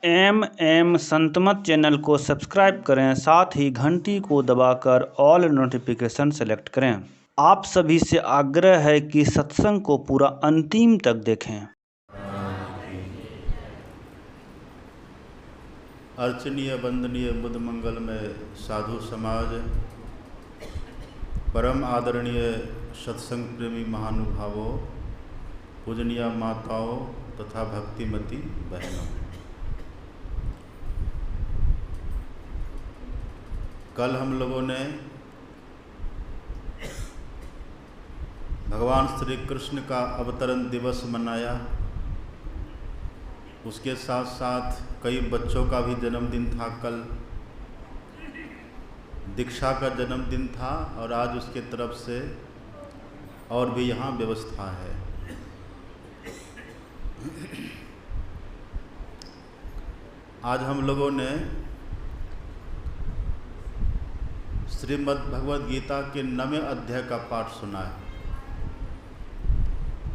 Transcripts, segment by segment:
M Santmat channel को subscribe करें, साथ ही घंटी को दबाकर ऑल नोटिफिकेशन सेलेक्ट करें। आप सभी से आग्रह है कि सत्संग को पूरा अंतिम तक देखें। अर्चनीय वंदनीय बुद्ध मंगल में साधु समाज, परम आदरणीय सत्संग प्रेमी महानुभावों, पूजनीय माताओं तथा भक्तिमती बहनों, कल हम लोगों ने भगवान श्री कृष्ण का अवतरण दिवस मनाया। उसके साथ साथ कई बच्चों का भी जन्मदिन था। कल दीक्षा का जन्मदिन था और आज उसके तरफ से और भी यहाँ व्यवस्था है। आज हम लोगों ने श्रीमद् भगवद गीता के 9वें अध्याय का पाठ सुना है।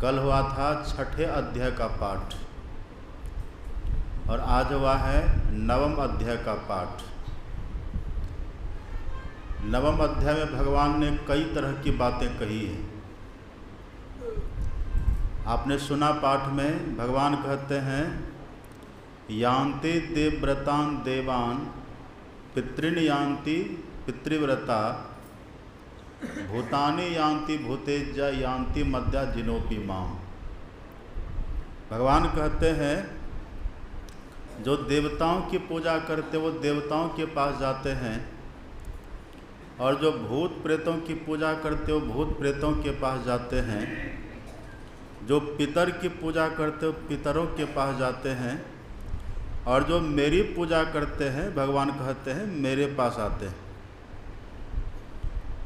कल हुआ था 6ठे अध्याय का पाठ और आज हुआ है 9वें अध्याय का पाठ। 9वें अध्याय में भगवान ने कई तरह की बातें कही हैं। आपने सुना पाठ में भगवान कहते हैं, यान्ति देवव्रतान् देवान् पितॄन् यान्ति पितृव्रता भूतानि यान्ति भूतेज्य यान्ति मद्या जिनोपि माम। भगवान कहते हैं, जो देवताओं की पूजा करते वो देवताओं के पास जाते हैं और जो भूत प्रेतों की पूजा करते वो भूत प्रेतों के पास जाते हैं। जो पितर की पूजा करते वो पितरों के पास जाते हैं और जो मेरी पूजा करते हैं भगवान कहते हैं मेरे पास आते हैं।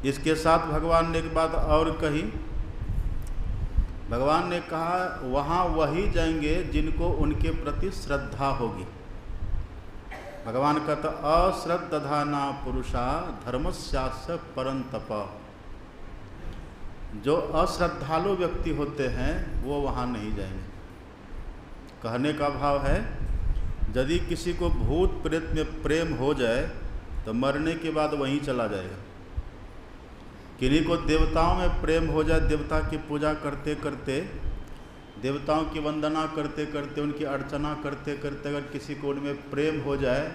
इसके साथ भगवान ने एक बात और कही। भगवान ने कहा, वहाँ वही जाएंगे जिनको उनके प्रति श्रद्धा होगी। भगवान कहता, अश्रद्धाना पुरुषा धर्मस्यास्य परंतप। जो अश्रद्धालु व्यक्ति होते हैं वो वहाँ नहीं जाएंगे। कहने का भाव है, यदि किसी को भूत प्रेत में प्रेम हो जाए तो मरने के बाद वहीं चला जाएगा। किन्हीं को देवताओं में प्रेम हो जाए, देवता की पूजा करते करते, देवताओं की वंदना करते करते, उनकी अर्चना करते करते अगर किसी को उनमें प्रेम हो जाए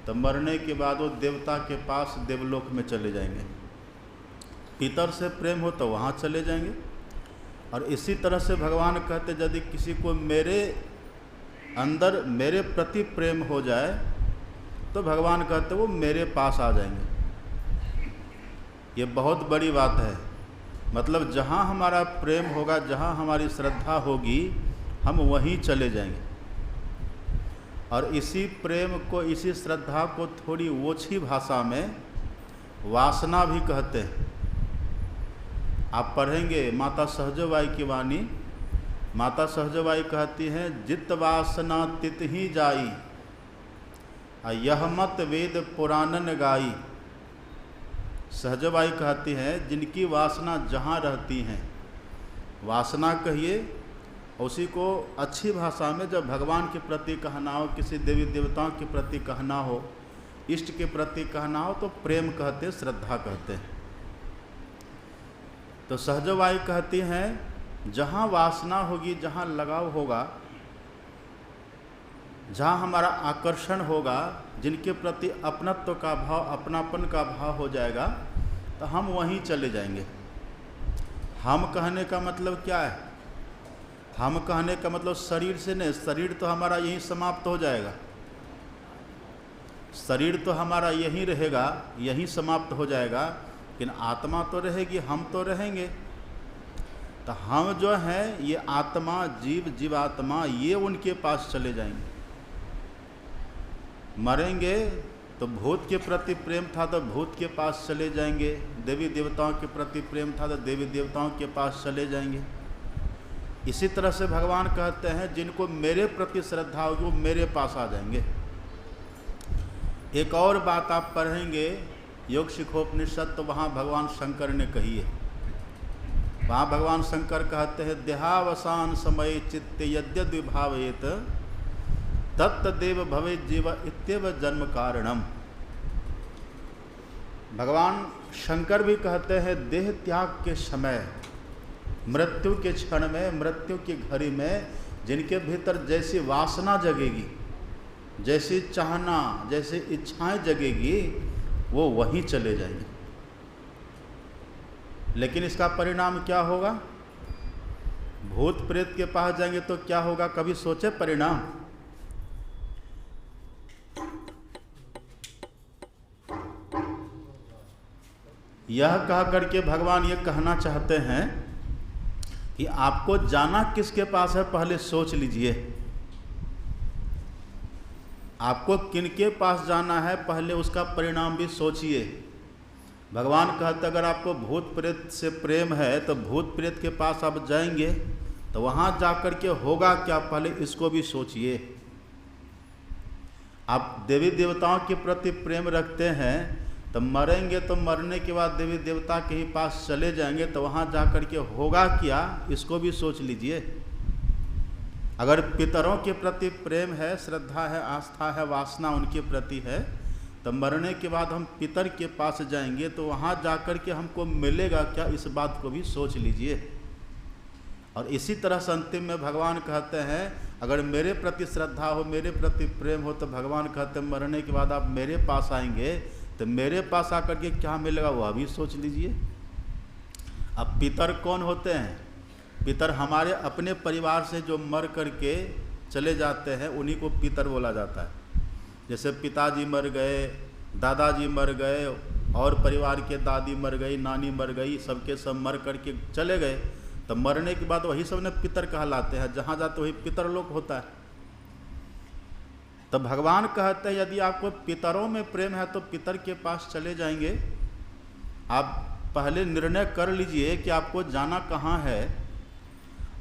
तो मरने के बाद वो देवता के पास देवलोक में चले जाएंगे। पितर से प्रेम हो तो वहाँ चले जाएंगे। और इसी तरह से भगवान कहते, यदि किसी को मेरे अंदर मेरे प्रति प्रेम हो जाए तो भगवान कहते वो मेरे पास आ जाएंगे। ये बहुत बड़ी बात है। मतलब जहाँ हमारा प्रेम होगा, जहाँ हमारी श्रद्धा होगी, हम वहीं चले जाएंगे। और इसी प्रेम को, इसी श्रद्धा को थोड़ी ओछी भाषा में वासना भी कहते हैं। आप पढ़ेंगे माता सहजबाई की वाणी। माता सहजबाई कहती हैं, जित वासना तित ही जाई, यह मत वेद पुराणन गाई। सहजबाई कहती हैं, जिनकी वासना जहाँ रहती हैं, वासना कहिए, उसी को अच्छी भाषा में जब भगवान के प्रति कहना हो, किसी देवी देवताओं के प्रति कहना हो, इष्ट के प्रति कहना हो तो प्रेम कहते, श्रद्धा कहते हैं। तो सहजबाई कहती हैं, जहाँ वासना होगी, जहाँ लगाव होगा, जहाँ हमारा आकर्षण होगा, जिनके प्रति अपनत्व का भाव, अपनापन का भाव हो जाएगा, तो हम वहीं चले जाएंगे। हम कहने का मतलब क्या है? हम कहने का मतलब शरीर से नहीं। शरीर तो हमारा यहीं समाप्त हो जाएगा। शरीर तो हमारा यहीं रहेगा, यहीं समाप्त हो जाएगा, लेकिन आत्मा तो रहेगी, हम तो रहेंगे। तो हम जो हैं, ये आत्मा, जीव, जीवात्मा, ये उनके पास चले जाएंगे। मरेंगे तो भूत के प्रति प्रेम था तो भूत के पास चले जाएंगे, देवी देवताओं के प्रति प्रेम था तो देवी देवताओं के पास चले जाएंगे। इसी तरह से भगवान कहते हैं, जिनको मेरे प्रति श्रद्धा होगी वो मेरे पास आ जाएंगे। एक और बात आप पढ़ेंगे योग शिखोपनिषद, तो वहाँ भगवान शंकर ने कही है। वहाँ भगवान शंकर कहते हैं, देहावसान समय चित्त यद्यद् विभावेत तत्तदेव भवे जीव इत्येव जन्म कारणम। भगवान शंकर भी कहते हैं देह त्याग के समय, मृत्यु के क्षण में, मृत्यु की घड़ी में जिनके भीतर जैसी वासना जगेगी, जैसी चाहना, जैसी इच्छाएं जगेगी, वो वहीं चले जाएंगे। लेकिन इसका परिणाम क्या होगा? भूत प्रेत के पास जाएंगे तो क्या होगा? कभी सोचे परिणाम? यह कह करके भगवान ये कहना चाहते हैं कि आपको जाना किसके पास है पहले सोच लीजिए। आपको किनके पास जाना है पहले उसका परिणाम भी सोचिए। भगवान कहते अगर आपको भूत प्रेत से प्रेम है तो भूत प्रेत के पास आप जाएंगे तो वहाँ जाकर के होगा क्या, पहले इसको भी सोचिए। आप देवी देवताओं के प्रति प्रेम रखते हैं तो मरेंगे तो मरने के बाद देवी देवता के ही पास चले जाएंगे तो वहाँ जाकर के होगा क्या, इसको भी सोच लीजिए। अगर पितरों के प्रति प्रेम है, श्रद्धा है, आस्था है, वासना उनके प्रति है, तो मरने के बाद हम पितर के पास जाएंगे तो वहाँ जाकर के हमको मिलेगा क्या, इस बात को भी सोच लीजिए। और इसी तरह से अंतिम में भगवान कहते हैं अगर मेरे प्रति श्रद्धा हो, मेरे प्रति प्रेम हो, तो भगवान कहते हैं मरने के बाद आप मेरे पास आएंगे तो मेरे पास आकर के क्या मिलेगा वह भी सोच लीजिए। अब पितर कौन होते हैं? पितर हमारे अपने परिवार से जो मर करके चले जाते हैं उन्हीं को पितर बोला जाता है। जैसे पिताजी मर गए, दादाजी मर गए, और परिवार के दादी मर गई, नानी मर गई, सबके सब मर करके चले गए, तो मरने के बाद वही सब ने पितर कहलाते हैं। जहाँ जाते वही पितर लोक होता है। तो भगवान कहते हैं यदि आपको पितरों में प्रेम है तो पितर के पास चले जाएंगे। आप पहले निर्णय कर लीजिए कि आपको जाना कहाँ है,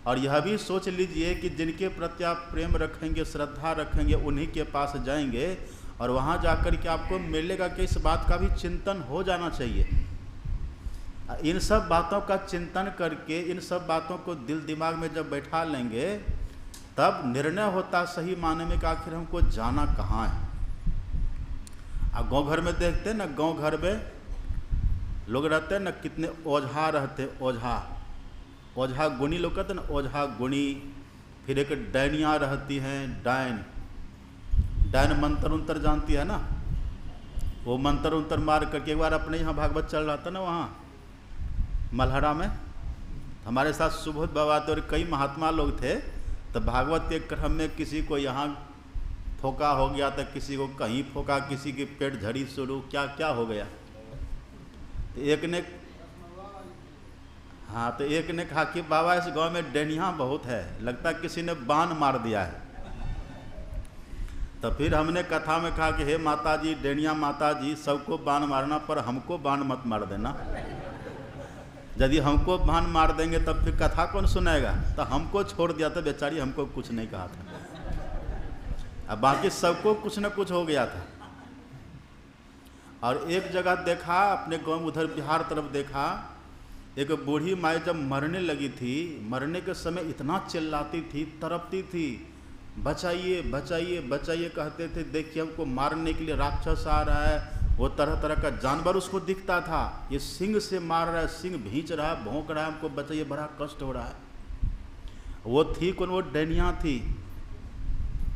और यह भी सोच लीजिए कि जिनके प्रति आप प्रेम रखेंगे, श्रद्धा रखेंगे, उन्हीं के पास जाएंगे और वहाँ जाकर के आपको मिलेगा कि इस बात का भी चिंतन हो जाना चाहिए। इन सब बातों का चिंतन करके, इन सब बातों को दिल दिमाग में जब बैठा लेंगे तब निर्णय होता सही माने में कि आखिर हमको जाना कहाँ है। आप गांव घर में देखते हैं ना, गांव घर में लोग रहते हैं ना, कितने ओझा रहते, ओझा गुणी लोग कहते हैं ना, ओझा गुणी। फिर एक डैनियाँ रहती हैं, डायन मंत्र उंतर जानती है ना, वो मंत्र उंतर मार करके। एक बार अपने यहाँ भागवत चल रहा था ना, वहाँ मल्हरा में हमारे साथ सुबोध बाबा थे और कई महात्मा लोग थे। तो भागवत के क्रम में किसी को यहाँ फोका हो गया था, किसी को कहीं फोका, किसी की पेट झड़ी शुरू, क्या क्या हो गया। तो एक ने कहा कि बाबा इस गांव में डैनियाँ बहुत है, लगता है किसी ने बाण मार दिया है। तो फिर हमने कथा में कहा कि हे माता जी, डैनियाँ माता जी, सबको बाण मारना पर हमको बाण मत मार देना। यदि हमको बाण मार देंगे तब फिर कथा कौन सुनाएगा। तो हमको छोड़ दिया था बेचारी, हमको कुछ नहीं कहा था। अब बाकी सबको कुछ न कुछ हो गया था। और एक जगह देखा अपने गांव, उधर बिहार तरफ देखा, एक बूढ़ी माई जब मरने लगी थी, मरने के समय इतना चिल्लाती थी, तड़पती थी, बचाइए बचाइए बचाइए कहते थे। देखिए हमको मारने के लिए राक्षस आ रहा है, वो तरह तरह का जानवर उसको दिखता था, ये सिंह से मार रहा है, सिंह भींच रहा है, भौंक रहा है, हमको बचाइए, बड़ा कष्ट हो रहा है। वो थी कौन? वो डैनियाँ थी।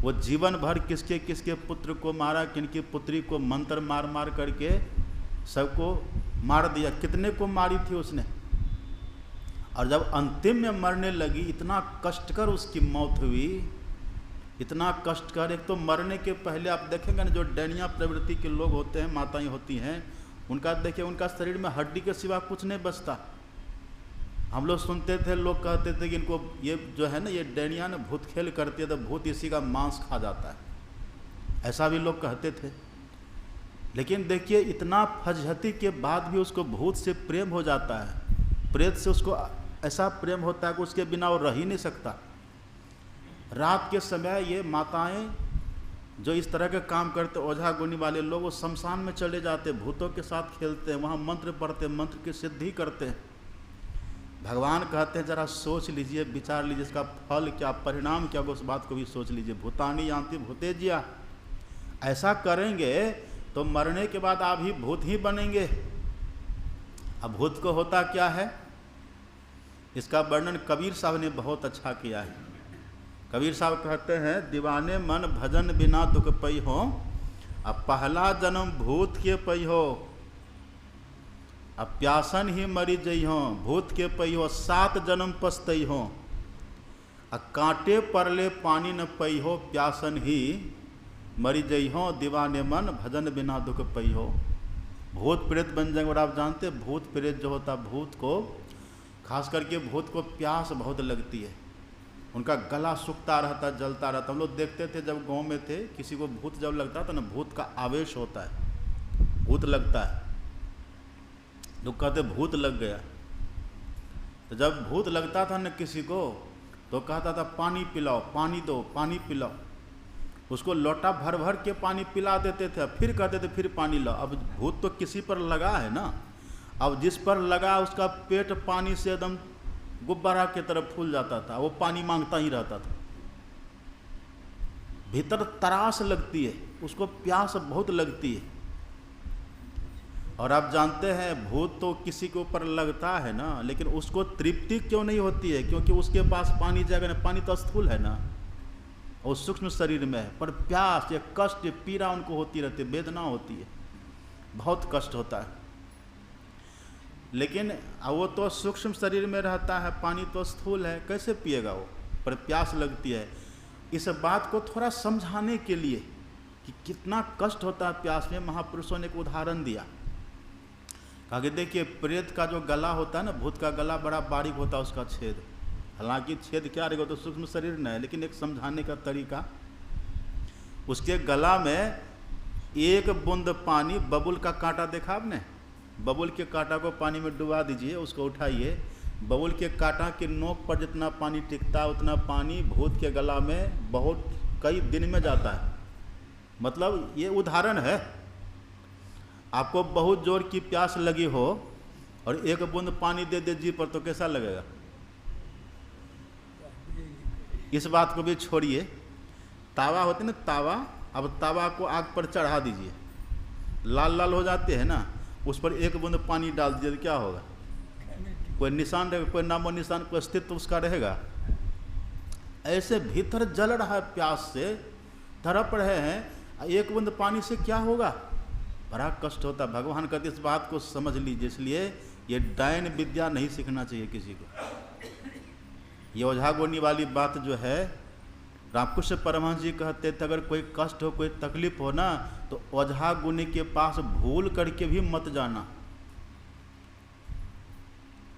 वो जीवन भर किसके किसके पुत्र को मारा, किनकी पुत्री को मंत्र मार मार करके सबको मार दिया। कितने को मारी थी उसने। और जब अंतिम में मरने लगी, इतना कष्टकर उसकी मौत हुई, इतना कष्टकर। एक तो मरने के पहले आप देखेंगे ना, जो डैनियाँ प्रवृत्ति के लोग होते हैं, माताएं होती हैं, उनका देखिए, उनका शरीर में हड्डी के सिवा कुछ नहीं बचता। हम लोग सुनते थे, लोग कहते थे कि इनको ये जो है ना, ये डैनियाँ ना भूत खेल करती है तो भूत इसी का मांस खा जाता है, ऐसा भी लोग कहते थे। लेकिन देखिए इतना फजहती के बाद भी उसको भूत से प्रेम हो जाता है, प्रेत से उसको ऐसा प्रेम होता है कि उसके बिना वो रह ही नहीं सकता। रात के समय ये माताएं जो इस तरह के काम करते, ओझा गुनी वाले लोग, वो शमशान में चले जाते, भूतों के साथ खेलते हैं, वहाँ मंत्र पढ़ते, मंत्र की सिद्धि करते हैं। भगवान कहते हैं जरा सोच लीजिए, विचार लीजिए, इसका फल क्या, परिणाम क्या होगा, उस बात को भी सोच लीजिए। भूतानी यान्ति भूतेज्या, ऐसा करेंगे तो मरने के बाद आप ही भूत ही बनेंगे। अब भूत को होता क्या है, इसका वर्णन कबीर साहब ने बहुत अच्छा किया है। कबीर साहब कहते हैं, दीवाने मन भजन बिना दुख पई हो, अब पहला जन्म भूत के पई हो, अब प्यासन ही मरी जई हो, भूत के पई हो 7 जन्म पछतई हो, अब कांटे परले पानी न पई हो, प्यासन ही मरी जई हो, दीवाने मन भजन बिना दुख पई हो। भूत प्रेत बन जाएंगे। और आप जानते हैं भूत प्रेत जो होता, भूत को खास करके भूत को प्यास बहुत लगती है, उनका गला सूखता रहता, जलता रहता। हम लोग देखते थे जब गांव में थे, किसी को भूत जब लगता था ना, भूत का आवेश होता है, भूत लगता है, लोग कहते भूत लग गया। तो जब भूत लगता था न किसी को, तो कहता था पानी पिलाओ, पानी दो, पानी पिलाओ। उसको लोटा भर भर के पानी पिला देते थे, फिर कहते थे फिर पानी लाओ। अब भूत तो किसी पर लगा है ना, अब जिस पर लगा उसका पेट पानी से एकदम गुब्बारा की तरफ फूल जाता था, वो पानी मांगता ही रहता था। भीतर तरास लगती है, उसको प्यास बहुत लगती है। और आप जानते हैं भूत तो किसी के ऊपर लगता है ना, लेकिन उसको तृप्ति क्यों नहीं होती है, क्योंकि उसके पास पानी जाएगा ना, पानी तो स्थूल है ना, और सूक्ष्म शरीर में है, पर प्यास या कष्ट या पीड़ा उनको होती रहती है, वेदना होती है, बहुत कष्ट होता है। लेकिन वो तो सूक्ष्म शरीर में रहता है, पानी तो स्थूल है, कैसे पिएगा वो, पर प्यास लगती है। इस बात को थोड़ा समझाने के लिए कि कितना कष्ट होता है प्यास में, महापुरुषों ने एक उदाहरण दिया। कहा कि देखिए प्रेत का जो गला होता है ना, भूत का गला बड़ा बारीक होता है उसका छेद, हालांकि छेद क्या रहेगा तो सूक्ष्म शरीर न है, लेकिन एक समझाने का तरीका, उसके गला में एक बूंद पानी, बबुल का कांटा देखा आपने, बबुल के कांटा को पानी में डुबा दीजिए, उसको उठाइए, बबुल के कांटा के नोक पर जितना पानी टिकता है उतना पानी भूत के गला में बहुत कई दिन में जाता है। मतलब ये उदाहरण है। आपको बहुत जोर की प्यास लगी हो और एक बूंद पानी दे दे जी पर, तो कैसा लगेगा? इस बात को भी छोड़िए, तावा होते ना तावा, अब तावा को आग पर चढ़ा दीजिए, लाल लाल हो जाते हैं ना, उस पर एक बूंद पानी डाल दीजिए तो क्या होगा? कोई निशान रहेगा, कोई नामो निशान, कोई अस्तित्व उसका रहेगा। ऐसे भीतर जल रहा है, प्यास से तड़प रहे हैं, एक बूंद पानी से क्या होगा? बड़ा कष्ट होता है। भगवान कहते इस बात को समझ लीजिए, इसलिए ये डायन विद्या नहीं सीखना चाहिए किसी को। ये ओझागोनी वाली बात जो है, रामकृष्ण परमहंस जी कहते थे अगर कोई कष्ट हो, कोई तकलीफ हो ना, तो ओझागुनी के पास भूल करके भी मत जाना,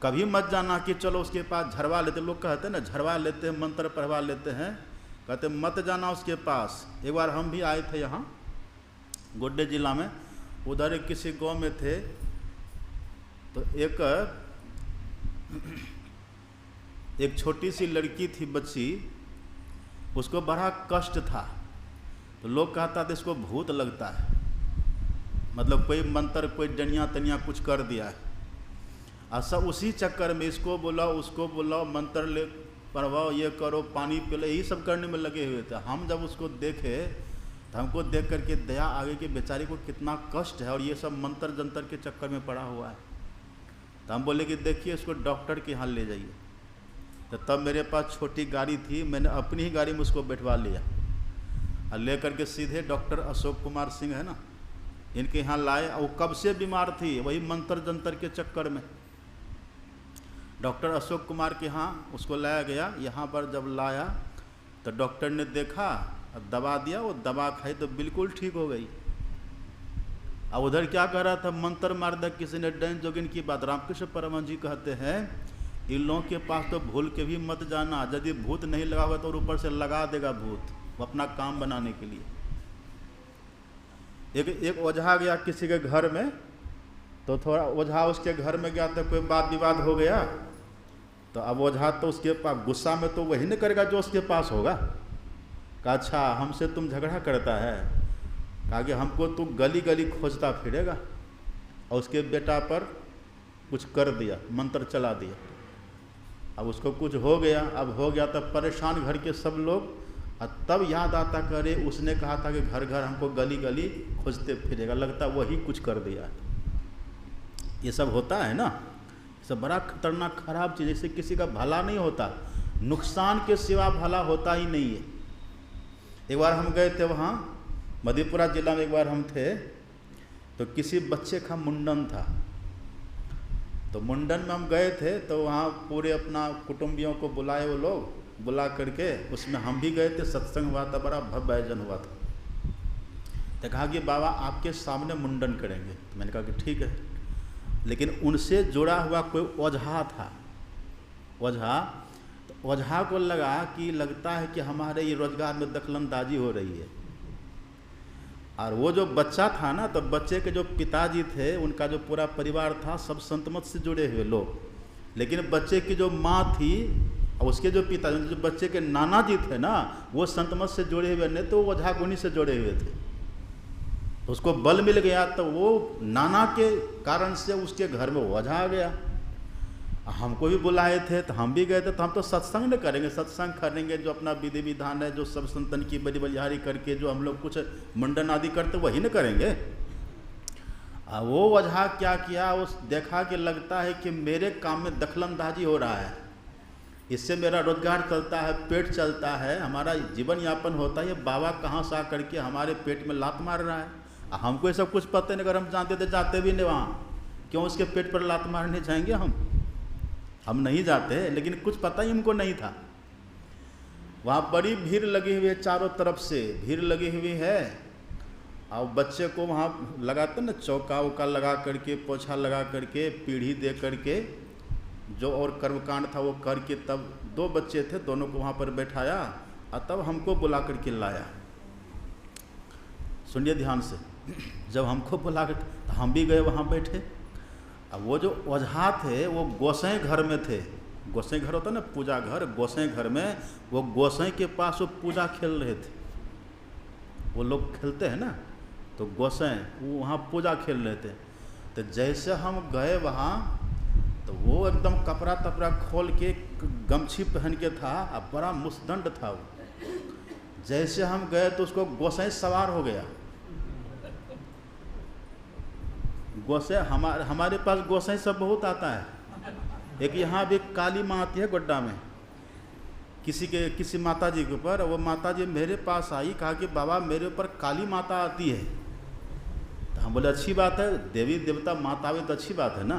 कभी मत जाना कि चलो उसके पास झरवा लेते, लोग कहते हैं ना झरवा लेते हैं, मंत्र पढ़वा लेते हैं, कहते मत जाना उसके पास। एक बार हम भी आए थे यहाँ गोड्डे जिला में, उधर किसी गांव में थे, तो एक छोटी सी लड़की थी, बच्ची, उसको बड़ा कष्ट था, तो लोग कहता था इसको भूत लगता है, मतलब कोई मंत्र, कोई डनिया तनिया कुछ कर दिया है। और सब उसी चक्कर में इसको बुलाओ, उसको बुलाओ, मंत्र ले पढ़वाओ, ये करो, पानी पिलो, यही सब करने में लगे हुए थे। हम जब उसको देखे तो हमको देख करके दया आ गई कि बेचारी को कितना कष्ट है और ये सब मंत्र जंतर के चक्कर में पड़ा हुआ है। तो हम बोले कि देखिए इसको डॉक्टर के यहाँ ले जाइए। तो तब मेरे पास छोटी गाड़ी थी, मैंने अपनी ही गाड़ी में उसको बैठवा लिया और ले करके सीधे डॉक्टर अशोक कुमार सिंह है ना, इनके यहाँ लाए। वो कब से बीमार थी, वही मंत्र जंतर के चक्कर में। डॉक्टर अशोक कुमार के यहाँ उसको लाया गया। यहाँ पर जब लाया तो डॉक्टर ने देखा और दवा दिया, वो दवा खाई तो बिल्कुल ठीक हो गई। अब उधर क्या कर रहा था, मंत्र मार दिया किसी ने, डैन जोगिन की बात। रामकृष्ण परमहंस जी कहते हैं इन लोगों के पास तो भूल के भी मत जाना, यदि भूत नहीं लगा हुआ तो ऊपर से लगा देगा भूत, वो अपना काम बनाने के लिए। एक ओझा गया किसी के घर में, तो थोड़ा ओझा उसके घर में गया तो कोई बात विवाद हो गया, तो अब ओझा तो उसके पास गुस्सा में तो वही नहीं करेगा जो उसके पास होगा। कहा अच्छा हमसे तुम झगड़ा करता है, कहा कि हमको तू गली गली खोजता फिरेगा। और उसके बेटा पर कुछ कर दिया, मंत्र चला दिया। अब उसको कुछ हो गया, अब हो गया तब परेशान घर के सब लोग, और तब याद आता करे उसने कहा था कि घर घर हमको गली गली खोजते फिरेगा, लगता वही कुछ कर दिया। ये सब होता है ना, ये सब बड़ा खतरनाक खराब चीज़, इससे किसी का भला नहीं होता, नुकसान के सिवा भला होता ही नहीं है। एक बार हम गए थे वहाँ मधेपुरा जिला में, एक बार हम थे तो किसी बच्चे का मुंडन था, तो मुंडन में हम गए थे, तो वहाँ पूरे अपना कुटुंबियों को बुलाए, वो लोग बुला करके उसमें हम भी गए थे, सत्संग हुआ था, बड़ा भव्य आयोजन हुआ था। तो कहा कि बाबा आपके सामने मुंडन करेंगे, तो मैंने कहा कि ठीक है, लेकिन उनसे जुड़ा हुआ कोई ओझा था, ओझा, तो ओझा को लगा कि लगता है कि हमारे ये रोजगार में दखलंदाजी हो रही है। और वो जो बच्चा था ना, तो बच्चे के जो पिताजी थे, उनका जो पूरा परिवार था, सब संत मत से जुड़े हुए लोग, लेकिन बच्चे की जो माँ थी और उसके जो पिता, जो बच्चे के नाना जी थे ना, वो संत मत से जुड़े हुए नहीं, तो वो ओझा गुनी से जुड़े हुए थे। तो उसको बल मिल गया, तो वो नाना के कारण से उसके घर में ओझा आ गया। हमको भी बुलाए थे तो हम भी गए थे, तो हम तो सत्संग न करेंगे, सत्संग करेंगे जो अपना विधि विधान है, जो सब संतन की बड़ी बलिहारी करके जो हम लोग कुछ मुंडन आदि करते वही न करेंगे। वो ओझा क्या किया, उस देखा कि लगता है कि मेरे काम में दखलंदाजी हो रहा है, इससे मेरा रोजगार चलता है, पेट चलता है, हमारा जीवन यापन होता है, ये बाबा कहाँ से आकर के हमारे पेट में लात मार रहा है। हमको ये सब कुछ पता नहीं, अगर हम जानते थे जाते भी नहीं वहाँ, क्यों उसके पेट पर लात मारने जाएंगे हम नहीं जाते, लेकिन कुछ पता ही हमको नहीं था। वहाँ बड़ी भीड़ लगी हुई है, चारों तरफ से भीड़ लगी हुई है, और बच्चे को वहाँ लगाते ना चौका उका लगा करके, पोछा लगा करके, पीढ़ी दे करके, जो और कर्मकांड था वो करके, तब 2 बच्चे थे, दोनों को वहाँ पर बैठाया और तब हमको बुला करके लाया। सुनिए ध्यान से, जब हमको बुला कर तो हम भी गए वहाँ बैठे। अब वो जो ओझा थे वो गोसाई घर में थे, गोसाई घर होता ना पूजा घर, गोसाई घर में वो गोसाई के पास वो पूजा खेल रहे थे, वो लोग खेलते हैं ना, तो गोसाई वो वहाँ पूजा खेल रहे थे। तो जैसे हम गए वहाँ, तो वो एकदम कपड़ा तपड़ा खोल के गमछी पहन के था, अब बड़ा मुस्दंड था वो। जैसे हम गए तो उसको गोसाई सवार हो गया। गोसाई हमारे पास गोसाई सब बहुत आता है। एक यहाँ भी काली माँ आती है गोड्डा में, किसी माता जी के ऊपर, वो माता जी मेरे पास आई, कहा कि बाबा मेरे ऊपर काली माता आती है। तो हम बोले अच्छी बात है, देवी देवता माता आवे तो अच्छी बात है ना।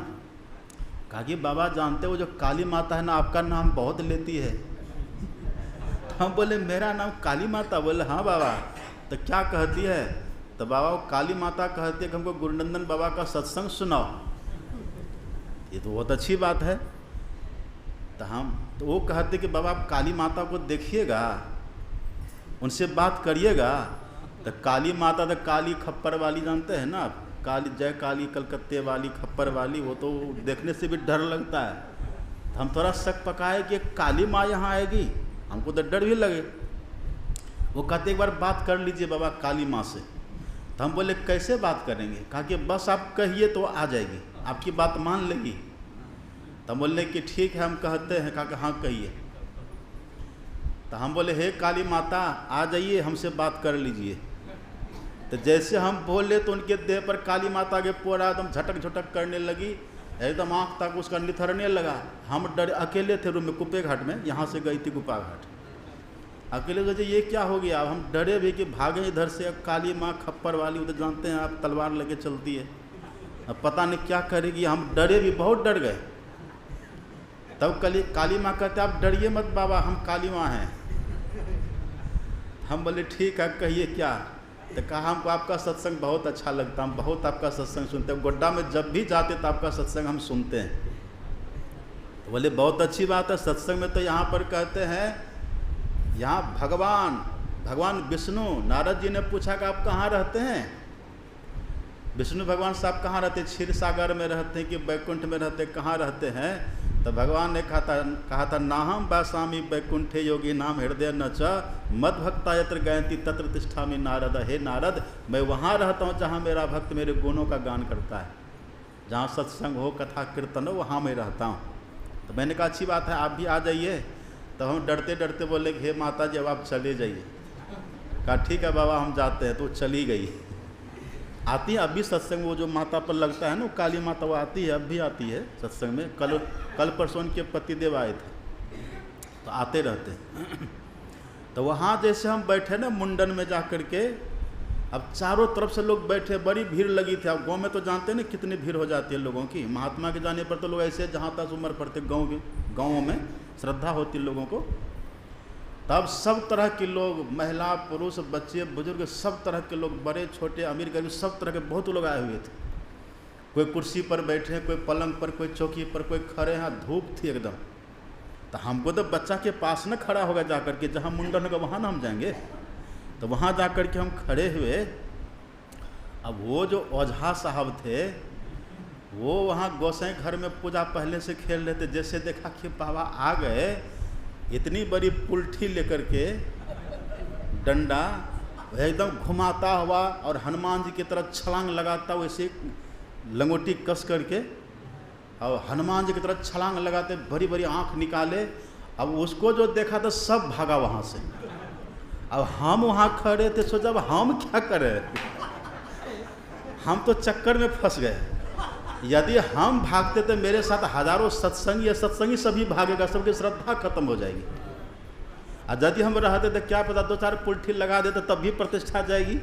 कहा कि बाबा जानते हो जो काली माता है ना, आपका नाम बहुत लेती है। तो हम बोले मेरा नाम काली माता? बोले हाँ बाबा। तो क्या कहती है? तो बाबा वो काली माता कहती है कि हमको गुरुनंदन बाबा का सत्संग सुनाओ। ये तो बहुत अच्छी बात है। तो वो कहते कि बाबा आप काली माता को देखिएगा, उनसे बात करिएगा। तो काली माता तो काली खप्पर वाली जानते हैं ना आप, काली जय काली कलकत्ते वाली खप्पर वाली, वो तो देखने से भी डर लगता है। तो हम थोड़ा शक पकाए कि काली माँ यहाँ आएगी, हमको तो डर भी लगे। वो कहते एक बार बात कर लीजिए बाबा काली माँ से। तो हम बोले कैसे बात करेंगे? कहा कि बस आप कहिए तो आ जाएगी, आपकी बात मान लेगी। तो हम बोले कि ठीक है हम कहते हैं। कहा कि हाँ कहिए। तो हम बोले हे काली माता आ जाइए, हमसे बात कर लीजिए। तो जैसे हम बोले तो उनके देह पर काली माता के पूरा एकदम झटक झटक करने लगी, एकदम आँख तक उसका निथरने लगा। हम डरे, अकेले थे रूम में, कुप्पे घाट में, यहाँ से गई थी गुप्पा घाट, अकेले सोचे ये क्या हो गया। अब हम डरे भी कि भागें इधर से। अब काली माँ खप्पर वाली, उधर जानते हैं आप तलवार लेके चलती है, अब पता नहीं क्या करेगी। हम डरे भी, बहुत डर गए। तब काली माँ कहते आप डरिए मत बाबा, हम काली माँ हैं। हम बोले ठीक है कहिए क्या। तो कहा हमको आपका सत्संग बहुत अच्छा लगता, हम बहुत आपका सत्संग सुनते हैं, गोड्डा में जब भी जाते तो आपका सत्संग हम सुनते हैं। तो बोले बहुत अच्छी बात है। सत्संग में तो यहाँ पर कहते हैं, यहाँ भगवान विष्णु, नारद जी ने पूछा कि आप कहाँ रहते हैं? विष्णु भगवान साहब कहाँ रहते? क्षीर सागर में रहते हैं कि बैकुंठ में रहते, कहाँ रहते हैं? तो भगवान ने कहा था नाहम वासामि बैकुंठे योगी नाम हृदय न च मद भक्ता यत्र गायन्ति तत्र तिष्ठामि नारद। हे नारद, मैं वहाँ रहता हूँ जहाँ मेरा भक्त मेरे गुणों का गान करता है, जहाँ सत्संग हो, कथा कीर्तन हो, वहाँ मैं रहता हूँ। तो मैंने कहा अच्छी बात है, आप भी आ जाइए। तो हम डरते डरते बोले कि हे माता जी अब आप चले जाइए। कहा ठीक है बाबा हम जाते हैं। तो चली गई। आती है अब भी सत्संग, वो जो माता पर लगता है ना काली माता, वो आती है, अब भी आती है सत्संग में। कल परसों के पतिदेव आए थे, तो आते रहते हैं। तो वहाँ जैसे हम बैठे ना मुंडन में जा कर के, अब चारों तरफ से लोग बैठे, बड़ी भीड़ लगी थी। अब गांव में तो जानते हैं ना कितनी भीड़ हो जाती है लोगों की। महात्मा के जाने पर तो लोग ऐसे जहाँ तक उम्र पड़ते गाँवों में श्रद्धा होती लोगों को। तब सब तरह के लोग, महिला पुरुष बच्चे बुजुर्ग, सब तरह के लोग, बड़े छोटे अमीर गरीब, सब तरह के बहुत लोग आए हुए थे। कोई कुर्सी पर बैठे हैं, कोई पलंग पर, कोई चौकी पर, कोई खड़े हैं। धूप थी एकदम। तो हमको तो बच्चा के पास न खड़ा होगा जा कर के, जहाँ मुंडन होगा वहाँ ना हम जाएंगे। तो वहाँ जा कर के हम खड़े हुए। अब वो जो ओझा साहब थे वो वहाँ गोसाई घर में पूजा पहले से खेल रहे थे। जैसे देखा कि बाबा आ गए, इतनी बड़ी पुलठी लेकर के, डंडा एकदम घुमाता हुआ और हनुमान जी की तरह छलांग लगाता, वैसे लंगोटी कस करके, और हनुमान जी की तरह छलांग लगाते, बड़ी बड़ी आँख निकाले। अब उसको जो देखा तो सब भागा वहाँ से। अब हम वहाँ खड़े थे, सोचा अब हम क्या करें, हम तो चक्कर में फंस गए। यदि हम भागते तो मेरे साथ हजारों सत्संगी या सत्संगी सभी भागेगा, सबकी श्रद्धा खत्म हो जाएगी। और यदि हम रहते तो क्या पता दो चार पुलठी लगा देते तब भी प्रतिष्ठा जाएगी।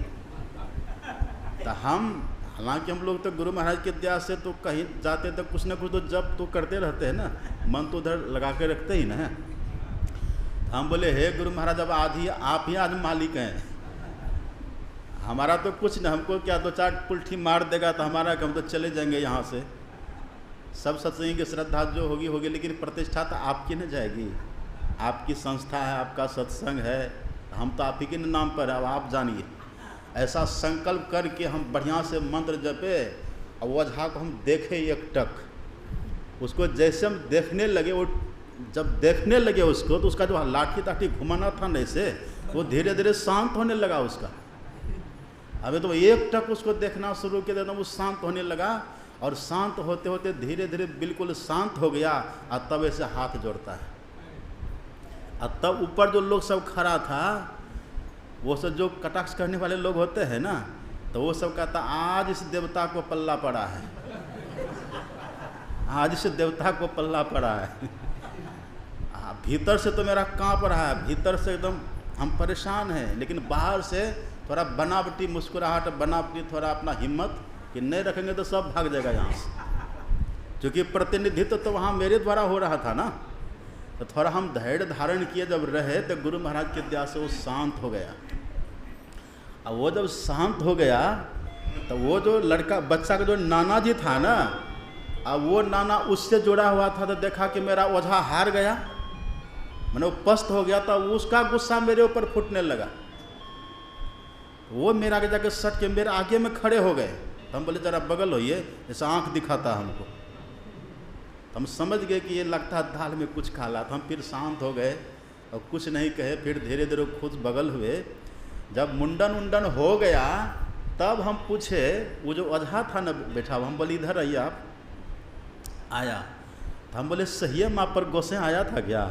तो हम, हालांकि हम लोग तो गुरु महाराज के दया से तो कहीं जाते तो कुछ ना कुछ तो जब तो करते रहते हैं ना, मन तो उधर लगा के रखते ही ना। हम बोले हे गुरु महाराज अब आप ही आज मालिक हैं, हमारा तो कुछ नहीं, हमको क्या दो चार पुलठी मार देगा तो हमारा, हम तो चले जाएंगे यहाँ से। सब सत्संगी की श्रद्धा जो होगी होगी, लेकिन प्रतिष्ठा तो आपकी न जाएगी। आपकी संस्था है, आपका सत्संग है, हम तो आप ही के नाम पर, अब आप जानिए। ऐसा संकल्प करके हम बढ़िया से मंत्र जपे और ओझा को हम देखे एक टक। उसको जैसे हम देखने लगे, वो जब देखने लगे उसको, तो उसका जो लाठी ताठी घुमाना था नहीं से, वो धीरे धीरे शांत होने लगा उसका। अबे तो एक टक उसको देखना शुरू किया तो वो शांत होने लगा, और शांत होते होते धीरे धीरे बिल्कुल शांत हो गया। और तब ऐसे हाथ जोड़ता है। और तब ऊपर जो लोग सब खड़ा था, वो सब जो कटाक्ष करने वाले लोग होते हैं ना, तो वो सब कहता आज इस देवता को पल्ला पड़ा है, आज इस देवता को पल्ला पड़ा है। भीतर से तो मेरा कांप रहा है, भीतर से एकदम हम परेशान हैं, लेकिन बाहर से थोड़ा बनावटी मुस्कुराहट, बनावटी थोड़ा अपना हिम्मत कि नहीं रखेंगे तो सब भाग जाएगा यहाँ से। क्योंकि प्रतिनिधित्व तो वहाँ मेरे द्वारा हो रहा था ना, तो थोड़ा हम धैर्य धारण किए जब रहे, तो गुरु महाराज की दया से वो शांत हो गया। अब वो जब शांत हो गया तो वो जो लड़का बच्चा का जो नाना जी था ना, अब वो नाना उससे जुड़ा हुआ था। तो देखा कि मेरा ओझा हार गया, मैंने वो पस्त हो गया, तो उसका गुस्सा मेरे ऊपर फूटने लगा। वो मेरे आगे जाके सट के मेरे आगे में खड़े हो गए। तो हम बोले जरा बगल होइए, ऐसा आंख दिखाता हमको। तो हम समझ गए कि ये लगता है दाल में कुछ खाला। तो हम फिर शांत हो गए और कुछ नहीं कहे। फिर धीरे धीरे खुद बगल हुए। जब मुंडन हो गया तब हम पूछे, वो जो ओझा था ना बैठा, हम बोले इधर आइए आप। आया तो हम बोले सही है, माँ पर गोसाई आया था क्या?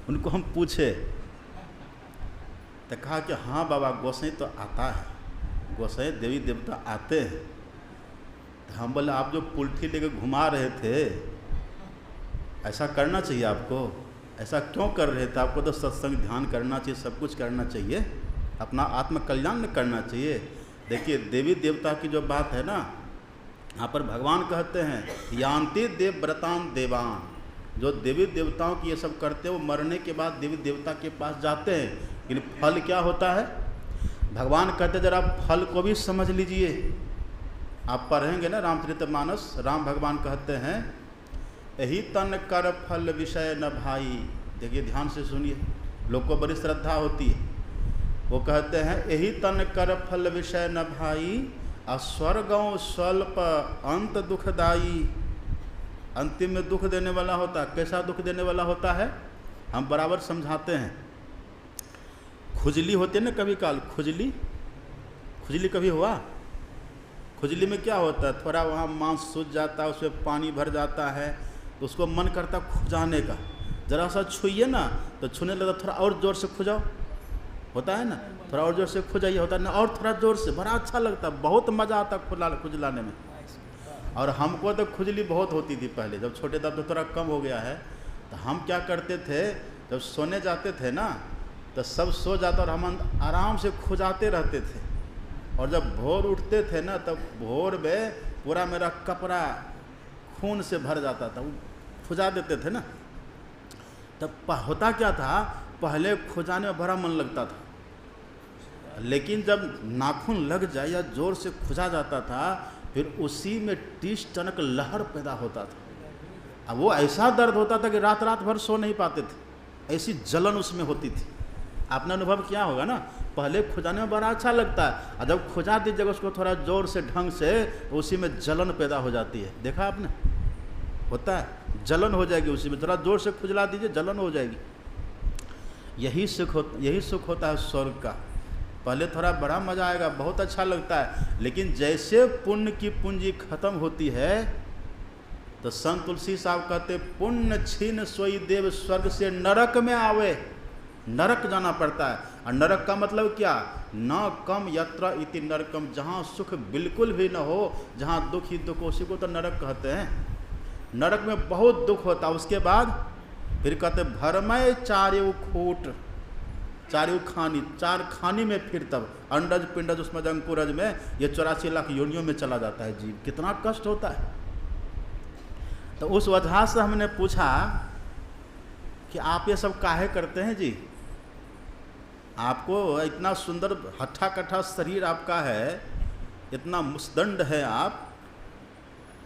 उनको हम पूछे तो कहा कि हाँ बाबा गोसाई तो आता है, गोसाई देवी देवता आते हैं। तो हम बोले आप जो पुलठी लेके घुमा रहे थे, ऐसा करना चाहिए आपको, ऐसा क्यों कर रहे थे? आपको तो सत्संग ध्यान करना चाहिए, सब कुछ करना चाहिए, अपना आत्म कल्याण करना चाहिए। देखिए देवी देवता की जो बात है ना, यहाँ पर भगवान कहते हैं यान्ति देव व्रतान देवान, जो देवी देवताओं की ये सब करते हैं वो मरने के बाद देवी देवता के पास जाते हैं। लेकिन फल क्या होता है? भगवान कहते जरा फल को भी समझ लीजिए। आप पढ़ेंगे ना रामचरितमानस, राम भगवान कहते हैं यही तन कर फल विषय न भाई। देखिए ध्यान से सुनिए, लोग को बड़ी श्रद्धा होती है। वो कहते हैं यही तन कर फल विषय न भाई, अस्वर्गों स्वल्प अंत दुखदाई। अंतिम में दुख देने वाला होता है। कैसा दुख देने वाला होता है? हम बराबर समझाते हैं। खुजली होती है ना कभी काल, खुजली कभी हुआ? खुजली में क्या होता है? थोड़ा वहाँ मांस सूज जाता है, उसमें पानी भर जाता है, तो उसको मन करता खुजाने का, ज़रा सा छुइए ना तो छूने लगता थोड़ा और ज़ोर से खुजाओ, होता है ना, थोड़ा और ज़ोर से खुजाइए, होता है ना, और थोड़ा ज़ोर से, बड़ा अच्छा लगता, बहुत मज़ा आता खुजलाने में। और हमको तो खुजली बहुत होती थी पहले, जब छोटे तब तो थोड़ा कम हो गया है। तो हम क्या करते थे, जब सोने जाते थे ना तो सब सो जाता और हम आराम से खुजाते रहते थे। और जब भोर उठते थे ना तब भोर में पूरा मेरा कपड़ा खून से भर जाता था, वो खुजा देते थे ना। तब होता क्या था, पहले खुजाने में बड़ा मन लगता था, लेकिन जब नाखून लग जाए या ज़ोर से खुजा जाता था फिर उसी में टीस टनक लहर पैदा होता था। अब वो ऐसा दर्द होता था कि रात रात भर सो नहीं पाते थे, ऐसी जलन उसमें होती थी। आपने अनुभव किया होगा ना, पहले खुजाने में बड़ा अच्छा लगता है और जब खुजा दीजिएगा उसको थोड़ा ज़ोर से ढंग से तो उसी में जलन पैदा हो जाती है। देखा आपने, होता है, जलन हो जाएगी उसी में, थोड़ा ज़ोर से खुजला दीजिए जलन हो जाएगी। यही सुख होता है स्वर्ग का। पहले थोड़ा बड़ा मज़ा आएगा, बहुत अच्छा लगता है, लेकिन जैसे पुण्य की पूंजी खत्म होती है तो संत तुलसी साहब कहते पुण्य छीन सोई देव स्वर्ग से नरक में आवे। नरक जाना पड़ता है। और नरक का मतलब क्या, न कम यत्र इति नरकम, जहाँ सुख बिल्कुल भी न हो, जहाँ दुख ही दुख, उसी को तो नरक कहते हैं। नरक में बहुत दुख होता है। उसके बाद फिर कहते भरमय चार्यु खूट, चार्यु खानी, चार खानी में फिर तब अंडज पिंडज उसमें अंकुरज में ये 84 लाख योनियों में चला जाता है जीव। कितना कष्ट होता है। तो उस वजह से हमने पूछा कि आप ये सब काहे करते हैं जी, आपको इतना सुंदर हट्ठा कट्ठा शरीर आपका है, इतना मुस्दंड है, आप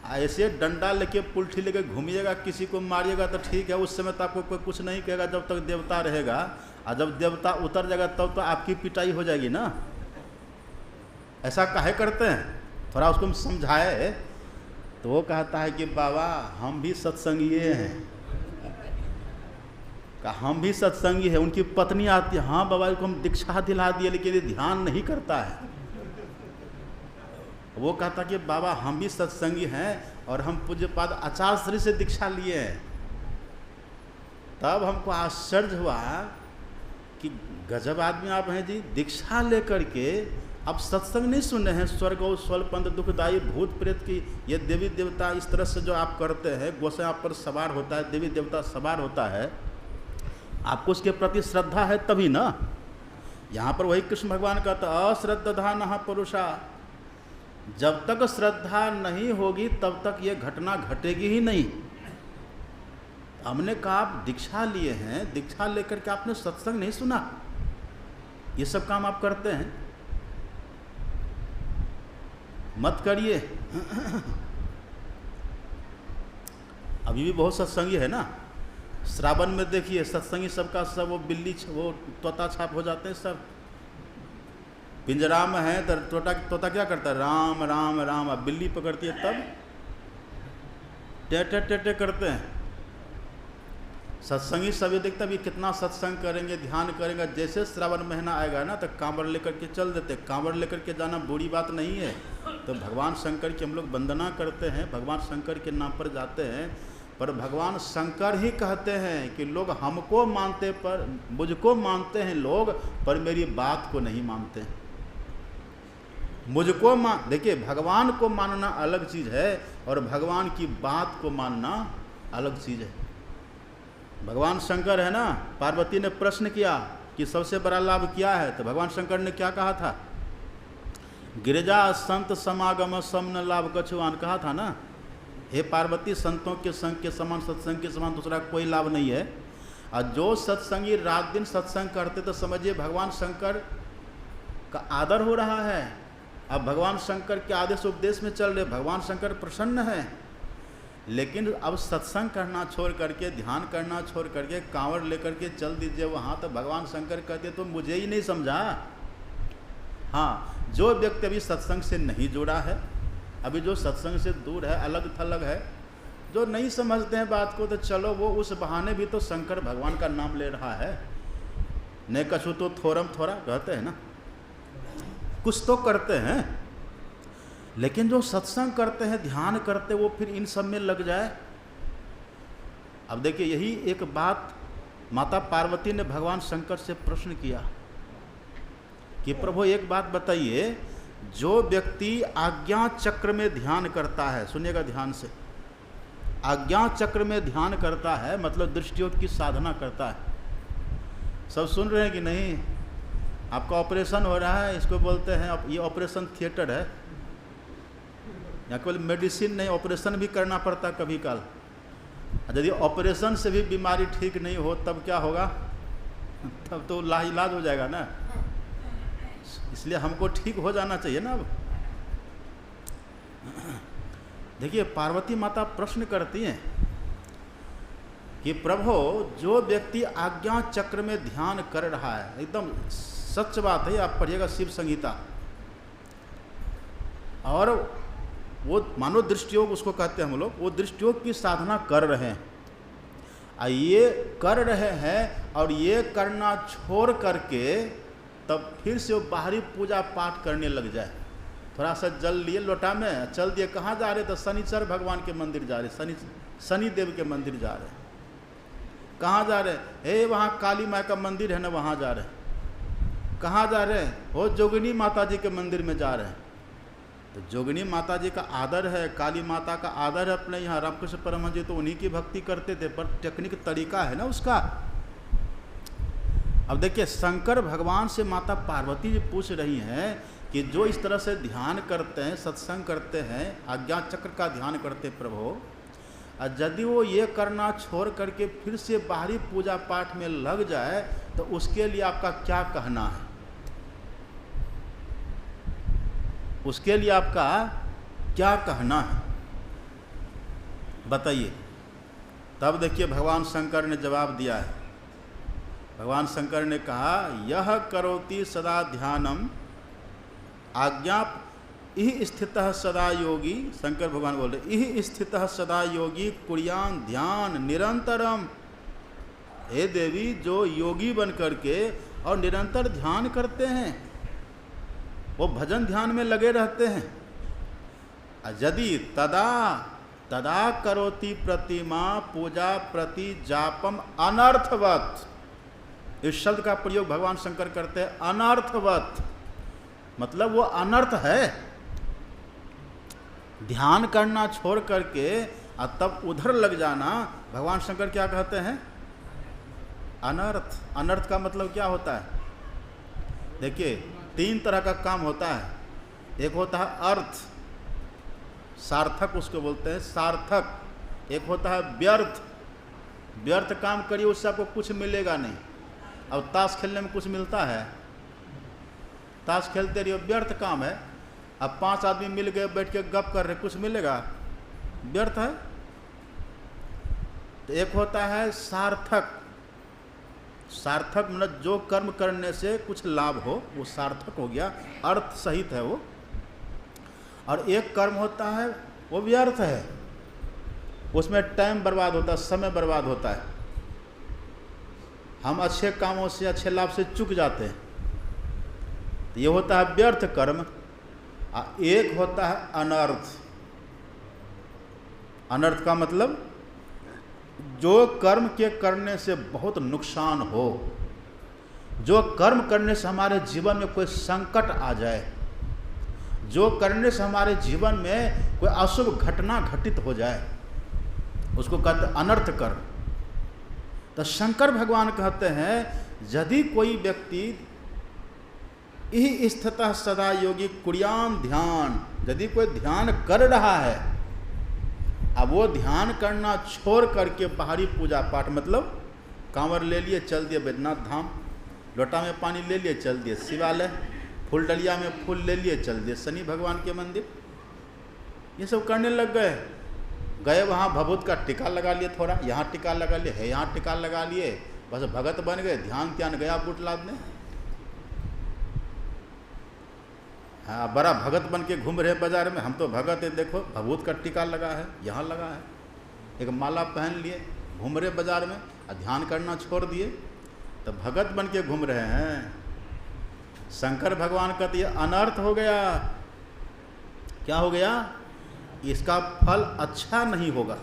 ऐसे डंडा लेके पुलठी लेके घूमिएगा, किसी को मारिएगा तो ठीक है, उस समय तो आपको कोई कुछ नहीं कहेगा जब तक देवता रहेगा, और जब देवता उतर जाएगा तब तो आपकी पिटाई हो जाएगी ना। ऐसा काहे करते हैं, थोड़ा उसको हम समझाए तो वो कहता है कि बाबा हम भी सत्संगी हैं। हम भी सत्संगी है। उनकी पत्नी आती है, हाँ बाबा को हम दीक्षा दिला दिए लेकिन ये ध्यान नहीं करता है। वो कहता कि बाबा हम भी सत्संगी हैं और हम पूज्यपाद आचार्य श्री से दीक्षा लिए हैं। तब हमको आश्चर्य हुआ कि गजब आदमी आप हैं जी, दीक्षा लेकर के अब सत्संग नहीं सुन रहे हैं। स्वर्ग और स्वल्पंद दुखदायी भूत प्रेत की ये देवी देवता इस तरह से जो आप करते हैं, गोसाई आप पर सवार होता है, देवी देवता सवार होता है, आपको उसके प्रति श्रद्धा है तभी ना। यहाँ पर वही कृष्ण भगवान का तो अश्रद्धा न पुरुषा, जब तक श्रद्धा नहीं होगी तब तक ये घटना घटेगी ही नहीं। हमने कहा आप दीक्षा लिए हैं, दीक्षा लेकर के आपने सत्संग नहीं सुना, ये सब काम आप करते हैं, मत करिए। अभी भी बहुत सत्संगी है ना, श्रावण में देखिए सत्संगी सबका सब वो बिल्ली वो तोता छाप हो जाते हैं सब। पिंजरा में है तो तोता क्या करता है, राम राम राम, अब बिल्ली पकड़ती है तब टेटे टेटे करते हैं। सत्संगी सभी देखते भी कितना सत्संग करेंगे, ध्यान करेंगे। जैसे श्रावण महीना आएगा ना तो कांवड़ लेकर के चल देते। कांवड़ लेकर के जाना बुरी बात नहीं है। तो भगवान शंकर की हम लोग वंदना करते हैं, भगवान शंकर के नाम पर जाते हैं, पर भगवान शंकर ही कहते हैं कि लोग हमको मानते पर मुझको मानते हैं लोग, पर मेरी बात को नहीं मानते हैं। मुझको देखिए, भगवान को मानना अलग चीज़ है और भगवान की बात को मानना अलग चीज़ है। भगवान शंकर है ना, पार्वती ने प्रश्न किया कि सबसे बड़ा लाभ क्या है, तो भगवान शंकर ने क्या कहा था, गिरिजा संत समागम समन लाभ कछुआन, कहा था ना, हे पार्वती संतों के संग के समान, सत्संग के समान दूसरा कोई लाभ नहीं है। और जो सत्संगी रात दिन सत्संग करते तो समझिए भगवान शंकर का आदर हो रहा है। अब भगवान शंकर के आदेश उपदेश में चल रहे, भगवान शंकर प्रसन्न है। लेकिन अब सत्संग करना छोड़ करके, ध्यान करना छोड़ करके कांवड़ लेकर के चल दीजिए वहाँ, तो भगवान शंकर कहते तो मुझे ही नहीं समझा। हाँ, जो व्यक्ति अभी सत्संग से नहीं जुड़ा है, अभी जो सत्संग से दूर है, अलग थलग है, जो नहीं समझते हैं बात को, तो चलो वो उस बहाने भी तो शंकर भगवान का नाम ले रहा है। ने कछु तो थोरम थोड़ा कहते हैं ना, कुछ तो करते हैं। लेकिन जो सत्संग करते हैं, ध्यान करते, वो फिर इन सब में लग जाए अब देखिए, यही एक बात माता पार्वती ने भगवान शंकर से प्रश्न किया कि प्रभु एक बात बताइए, जो व्यक्ति आज्ञा चक्र में ध्यान करता है, सुनिएगा ध्यान से, आज्ञा चक्र में ध्यान करता है मतलब दृष्टियोग की साधना करता है। सब सुन रहे हैं कि नहीं? आपका ऑपरेशन हो रहा है, इसको बोलते हैं ये ऑपरेशन थिएटर है, या केवल मेडिसिन नहीं, ऑपरेशन भी करना पड़ता कभी काल। यदि ऑपरेशन से भी बीमारी ठीक नहीं हो तब क्या होगा? तब तो लाइलाज हो जाएगा ना। इसलिए हमको ठीक हो जाना चाहिए ना। अब देखिए, पार्वती माता प्रश्न करती हैं कि प्रभु, जो व्यक्ति आज्ञा चक्र में ध्यान कर रहा है, एकदम सच बात है, आप पढ़िएगा शिव संहिता, और वो मानो दृष्टियोग उसको कहते हैं हम लोग, वो दृष्टियोग की साधना कर रहे हैं, ये कर रहे हैं और ये करना छोड़ करके तब फिर से वो बाहरी पूजा पाठ करने लग जाए। थोड़ा सा जल लिए लोटा में, चल दिए, कहाँ जा रहे? तो शनिचर भगवान के मंदिर जा रहे, शनि देव के मंदिर जा रहे। कहाँ जा रहे? हे वहाँ काली माँ का मंदिर है ना, वहाँ जा रहे। कहाँ जा रहे? हो जोगिनी माता जी के मंदिर में जा रहे हैं। तो जोगिनी माता जी का आदर है, काली माता का आदर है अपने यहाँ। रामकृष्ण परमहंस जी तो उन्हीं की भक्ति करते थे, पर टेक्निक तरीका है ना उसका। अब देखिए, शंकर भगवान से माता पार्वती जी पूछ रही हैं कि जो इस तरह से ध्यान करते हैं, सत्संग करते हैं, आज्ञा चक्र का ध्यान करते प्रभु, यदि वो ये करना छोड़ करके फिर से बाहरी पूजा पाठ में लग जाए तो उसके लिए आपका क्या कहना है? उसके लिए आपका क्या कहना है, बताइए। तब देखिए भगवान शंकर ने जवाब दिया है। भगवान शंकर ने कहा, यह करोति सदा ध्यानम आज्ञा इह स्थितः सदा योगी। शंकर भगवान बोल रहे, इह स्थितः सदा योगी कुर्यान ध्यान निरंतरम। हे देवी, जो योगी बन करके और निरंतर ध्यान करते हैं, वो भजन ध्यान में लगे रहते हैं, यदि तदा तदा करोति प्रतिमा पूजा प्रति जापम अनर्थवत। इस शब्द का प्रयोग भगवान शंकर करते हैं, अनर्थवत, मतलब वो अनर्थ है। ध्यान करना छोड़ करके और तब उधर लग जाना, भगवान शंकर क्या कहते हैं? अनर्थ। अनर्थ का मतलब क्या होता है? देखिए, तीन तरह का काम होता है। एक होता है अर्थ, सार्थक उसको बोलते हैं, सार्थक। एक होता है व्यर्थ, व्यर्थ काम करिए उससे आपको कुछ मिलेगा नहीं। अब ताश खेलने में कुछ मिलता है? ताश खेलते रहिए, व्यर्थ काम है। अब 5 आदमी मिल गए, बैठ के गप कर रहे, कुछ मिलेगा? व्यर्थ है। तो एक होता है सार्थक। सार्थक मतलब जो कर्म करने से कुछ लाभ हो, वो सार्थक हो गया, अर्थ सहित है वो। और एक कर्म होता है वो व्यर्थ है, उसमें टाइम बर्बाद होता है, समय बर्बाद होता है, हम अच्छे कामों से, अच्छे लाभ से चूक जाते हैं। तो ये होता है व्यर्थ कर्म। एक होता है अनर्थ। अनर्थ का मतलब जो कर्म के करने से बहुत नुकसान हो, जो कर्म करने से हमारे जीवन में कोई संकट आ जाए, जो करने से हमारे जीवन में कोई अशुभ घटना घटित हो जाए, उसको कहते हैं अनर्थ कर्म। तो शंकर भगवान कहते हैं, यदि कोई व्यक्ति इह स्थितः सदा योगी कुर्यान ध्यान, यदि कोई ध्यान कर रहा है, अब वो ध्यान करना छोड़ करके बाहरी पूजा पाठ, मतलब कांवर ले लिए चल दिए बैद्यनाथ धाम, लोटा में पानी ले लिए चल दिए शिवालय, फूल डलिया में फूल ले लिए चल दिए शनि भगवान के मंदिर, ये सब करने लग गए वहाँ भभूत का टीका लगा लिए, थोड़ा यहाँ टीका लगा लिए, है यहाँ टीका लगा लिए, बस भगत बन गए, ध्यान त्यान गया बूट लादने। हाँ, बड़ा भगत बन के घूम रहे बाजार में, हम तो भगत है, देखो भभूत का टीका लगा है, यहाँ लगा है, एक माला पहन लिए, घूम रहे बाजार में, और ध्यान करना छोड़ दिए, तो भगत बन के घूम रहे हैं। शंकर भगवान कहते हैं अनर्थ हो गया। क्या हो गया? इसका फल अच्छा नहीं होगा।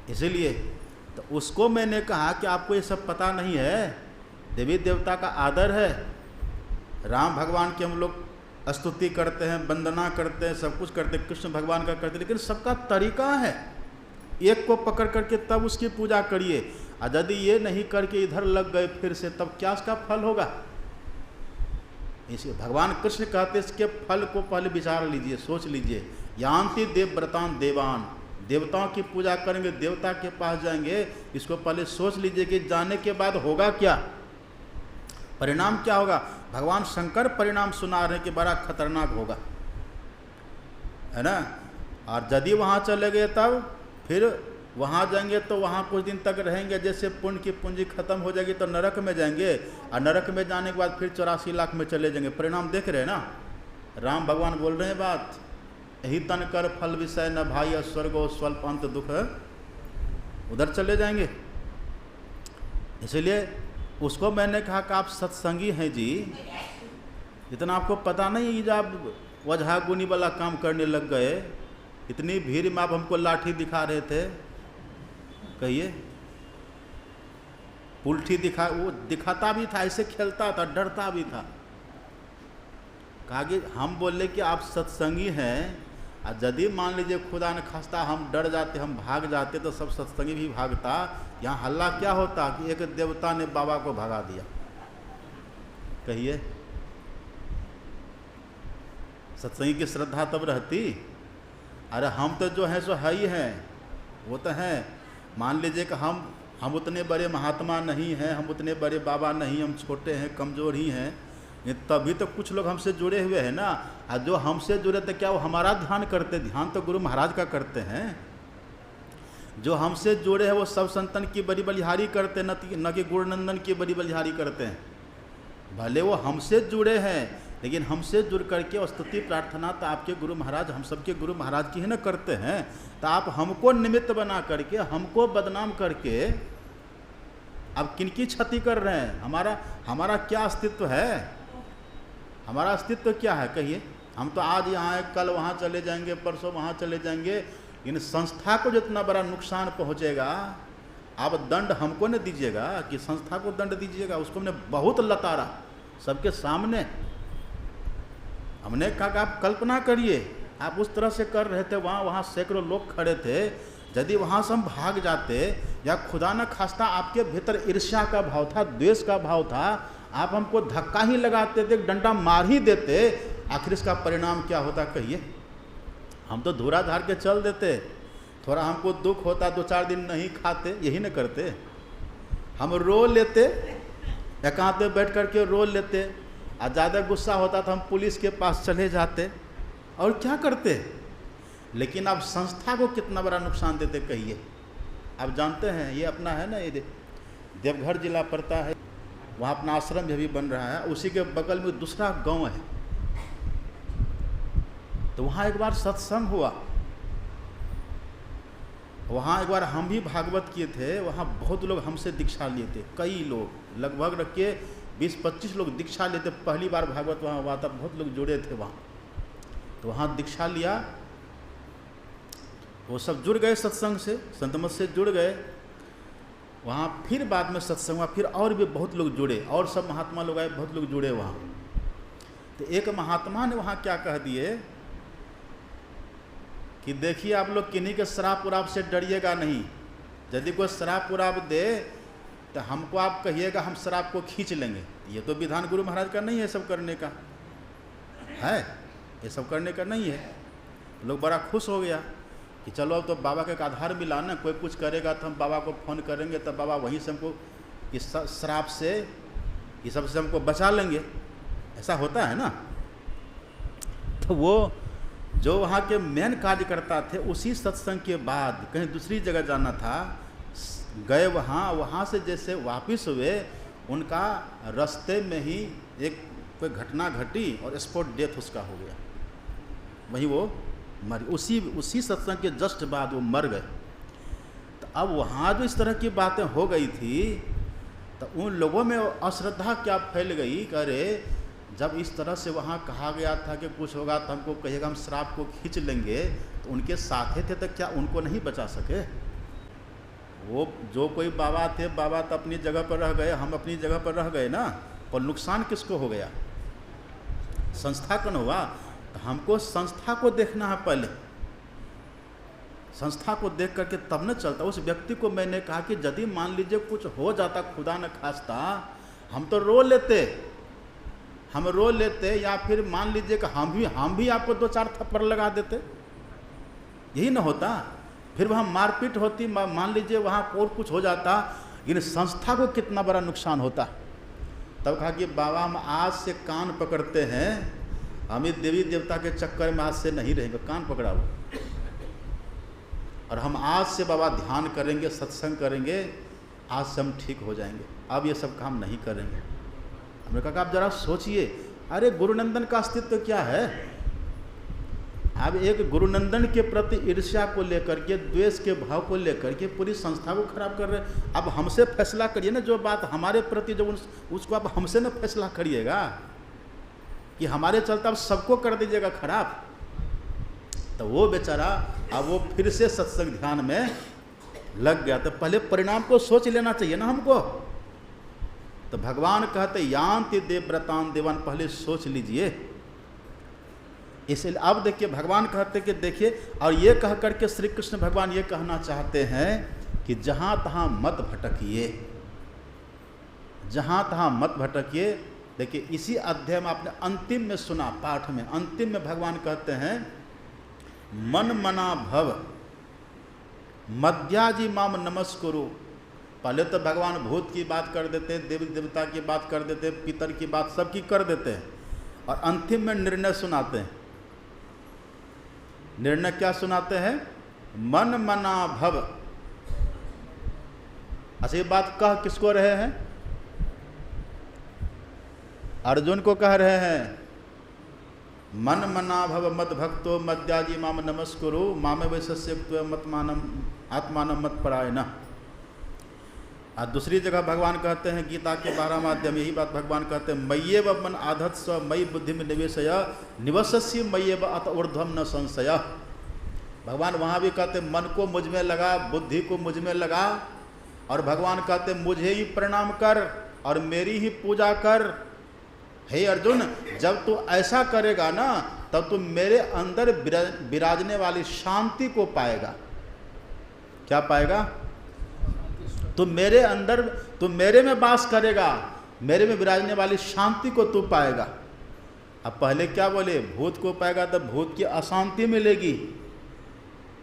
इसीलिए तो उसको मैंने कहा कि आपको ये सब पता नहीं है, देवी देवता का आदर है, राम भगवान की हम लोग स्तुति करते हैं, वंदना करते हैं, सब कुछ करते हैं, कृष्ण भगवान का करते हैं, लेकिन सबका तरीका है। एक को पकड़ करके तब उसकी पूजा करिए, और यदि ये नहीं करके इधर लग गए फिर से, तब क्या उसका फल होगा। इसलिए भगवान कृष्ण कहते इसके फल को पहले विचार लीजिए, सोच लीजिए। यान्ति देवव्रतान देवान, देवताओं की पूजा करेंगे, देवता के पास जाएंगे, इसको पहले सोच लीजिए कि जाने के बाद होगा क्या, परिणाम क्या होगा। भगवान शंकर परिणाम सुना रहे हैं कि बड़ा खतरनाक होगा, है ना। और यदि वहाँ चले गए तब फिर वहाँ जाएंगे तो वहाँ कुछ दिन तक रहेंगे, जैसे पुण्य की पूंजी खत्म हो जाएगी तो नरक में जाएंगे, और नरक में जाने के बाद फिर 84 लाख में चले जाएंगे। परिणाम देख रहे हैं ना, राम भगवान बोल रहे हैं बात, यही तन कर फल विषय न भाई स्वर्गो स्वल्प अंत दुख, उधर चले जाएंगे। इसलिए उसको मैंने कहा कि आप सत्संगी हैं जी, इतना आपको पता नहीं है, जब आप वजह गुनी वाला काम करने लग गए, इतनी भीड़ में आप हमको लाठी दिखा रहे थे, कहिए उल्टी दिखा, वो दिखाता भी था, ऐसे खेलता था, डरता भी था। कहा कि हम बोले कि आप सत्संगी हैं, और यदि मान लीजिए खुदा न खास्ता हम डर जाते, हम भाग जाते, तो सब सत्संगी भी भागता। यहाँ हल्ला क्या होता कि एक देवता ने बाबा को भगा दिया, कहिए सत्संगी की श्रद्धा तब रहती। अरे हम तो जो है सो है ही हैं, वो तो हैं। मान लीजिए कि हम उतने बड़े महात्मा नहीं हैं, हम उतने बड़े बाबा नहीं, हम छोटे हैं, कमज़ोर ही हैं, तभी तो कुछ लोग हमसे जुड़े हुए हैं ना। और जो हमसे जुड़े थे क्या वो हमारा ध्यान करते, ध्यान तो गुरु महाराज का करते हैं। जो हमसे जुड़े हैं वो सब संतन की बड़ी बलिहारी करते हैं, न कि गुरुनंदन की बड़ी बलिहारी करते हैं। भले वो हमसे जुड़े हैं, लेकिन हमसे जुड़ करके स्तुति प्रार्थना तो आपके गुरु महाराज, हम सबके गुरु महाराज की ही ना करते हैं। तो आप हमको निमित्त बना करके, हमको बदनाम करके आप किनकी क्षति कर रहे हैं। हमारा क्या अस्तित्व है, हमारा अस्तित्व क्या है, कहिए। हम तो आज यहाँ हैं, कल वहाँ चले जाएंगे, परसों वहाँ चले जाएंगे। इन संस्था को जितना बड़ा नुकसान पहुँचेगा, आप दंड हमको न दीजिएगा कि संस्था को दंड दीजिएगा। उसको हमने बहुत लताड़ा सबके सामने। हमने कहा कि आप कल्पना करिए, आप उस तरह से कर रहे थे, वहाँ सैकड़ों लोग खड़े थे। यदि वहाँ से हम भाग जाते, या खुदा न खास्ता आपके भीतर ईर्ष्या का भाव था, द्वेष का भाव था, आप हमको धक्का ही लगाते थे, डंडा मार ही देते, आखिर इसका परिणाम क्या होता, कहिए। हम तो धूरा धार के चल देते, थोड़ा हमको दुख होता, 2-4 दिन नहीं खाते, यही न करते। हम रो लेते, एकांत में बैठ करके रो लेते, और ज़्यादा गुस्सा होता तो हम पुलिस के पास चले जाते, और क्या करते। लेकिन अब संस्था को कितना बड़ा नुकसान देते, कहिए। आप जानते हैं, ये अपना है ना, ये देवघर जिला पड़ता है, वहाँ अपना आश्रम भी बन रहा है, उसी के बगल में दूसरा गांव है। तो वहाँ एक बार सत्संग हुआ, वहाँ एक बार हम भी भागवत किए थे, वहाँ बहुत लोग हमसे दीक्षा लिए थे, कई लोग, लगभग रख के 20-25 लोग दीक्षा लेते। पहली बार भागवत वहाँ हुआ था, बहुत लोग जुड़े थे वहाँ। तो वहाँ दीक्षा लिया, वो सब जुड़ गए सत्संग से, संतमत से जुड़ गए। वहाँ फिर बाद में सत्संग हुआ, फिर और भी बहुत लोग जुड़े, और सब महात्मा लोग आए, बहुत लोग जुड़े वहाँ। तो एक महात्मा ने वहाँ क्या कह दिए कि देखिए आप लोग किन्हीं के शराब उराब से डरिएगा नहीं। यदि कोई शराब उराब दे तो हमको आप कहिएगा, हम शराब को खींच लेंगे। ये तो विधान गुरु महाराज का नहीं है, सब करने का है, ये सब करने का नहीं है। लोग बड़ा खुश हो गया कि चलो अब तो बाबा का एक आधार मिला ना, कोई कुछ करेगा तो हम बाबा को फ़ोन करेंगे, तब बाबा वहीं से हमको इस शराब से, ये सब से हमको बचा लेंगे। ऐसा होता है ना। तो वो जो वहाँ के मेन कार्यकर्ता थे, उसी सत्संग के बाद कहीं दूसरी जगह जाना था, गए वहाँ से जैसे वापस हुए, उनका रास्ते में ही एक कोई घटना घटी और स्पॉट डेथ उसका हो गया, वहीं वो मर, उसी सत्संग के जस्ट बाद वो मर गए। तो अब वहाँ जो इस तरह की बातें हो गई थी, तो उन लोगों में अश्रद्धा क्या फैल गई कि अरे जब इस तरह से वहाँ कहा गया था कि कुछ होगा तो हमको कहिएगा, हम शराब को खींच लेंगे, तो उनके साथे थे तो क्या उनको नहीं बचा सके। वो जो कोई बाबा थे, बाबा तो अपनी जगह पर रह गए, हम अपनी जगह पर रह गए ना, पर नुकसान किसको हो गया? संस्था को न हुआ। तो हमको संस्था को देखना है पहले, संस्था को देख करके तब न चलता। उस व्यक्ति को मैंने कहा कि यदि मान लीजिए कुछ हो जाता, खुदा न खास्ता, हम तो रो लेते, हम रो लेते, या फिर मान लीजिए कि हम भी आपको 2-4 थप्पड़ लगा देते, यही न होता। फिर वहाँ मारपीट होती, मान लीजिए वहाँ और कुछ हो जाता, लेकिन संस्था को कितना बड़ा नुकसान होता। तब कहा कि बाबा हम आज से कान पकड़ते हैं, हम इस देवी देवता के चक्कर में आज से नहीं रहेंगे। कान पकड़ा वो, और हम आज से बाबा ध्यान करेंगे, सत्संग करेंगे, आज से हम ठीक हो जाएंगे, अब ये सब काम नहीं करेंगे। हमने कहा आप जरा सोचिए, अरे गुरुनंदन का अस्तित्व क्या है? अब एक गुरुनंदन के प्रति ईर्ष्या को लेकर के, द्वेष के भाव को लेकर के पूरी संस्था को खराब कर रहे हैं। अब हमसे फैसला करिए ना, जो बात हमारे प्रति जो उसको आप हमसे ना फैसला करिएगा कि हमारे चलते आप सबको कर दीजिएगा खराब। तो वो बेचारा अब वो फिर से सत्संग ध्यान में लग गया। तो पहले परिणाम को सोच लेना चाहिए ना हमको। तो भगवान कहते यान्ति देवव्रतान देवान, पहले सोच लीजिए। इसलिए अब देखिए भगवान कहते कि देखिए, और ये कह करके श्री कृष्ण भगवान ये कहना चाहते हैं कि जहाँ तहाँ मत भटकिए, जहाँ तहाँ मत भटकिए। देखिए इसी अध्याय में आपने अंतिम में सुना, पाठ में अंतिम में भगवान कहते हैं मन मना भव मध्याजी माम नमस्कुरु। पहले तो भगवान भूत की बात कर देते, देवी देवता की बात कर देते, पितर की बात सबकी कर देते हैं, और अंतिम में निर्णय सुनाते हैं। निर्णय क्या सुनाते हैं? मन मना भव। अच्छा ये बात कह किसको रहे हैं? अर्जुन को कह रहे हैं, मन मना भव मद भक्तो मद्याजी माम नमस्कुरु मामे वैश्य मत मानम आत्मानम मत परायण। और दूसरी जगह भगवान कहते हैं गीता के 12वां अध्याय में यही बात भगवान कहते हैं, मय्येव मन आधत स्व मयि बुद्धि में निवेशय निवसस्य मय्येव अत ऊर्ध्वम न संशय। भगवान वहाँ भी कहते मन को मुझ में लगा, बुद्धि को मुझ में लगा, और भगवान कहते मुझे ही प्रणाम कर और मेरी ही पूजा कर। हे अर्जुन, जब तू ऐसा करेगा ना तब तू मेरे अंदर विराजने वाली शांति को पाएगा। क्या पाएगा? तू मेरे अंदर, तू मेरे में वास करेगा, मेरे में विराजने वाली शांति को तू पाएगा। अब पहले क्या बोले? भूत को पाएगा तो भूत की अशांति मिलेगी,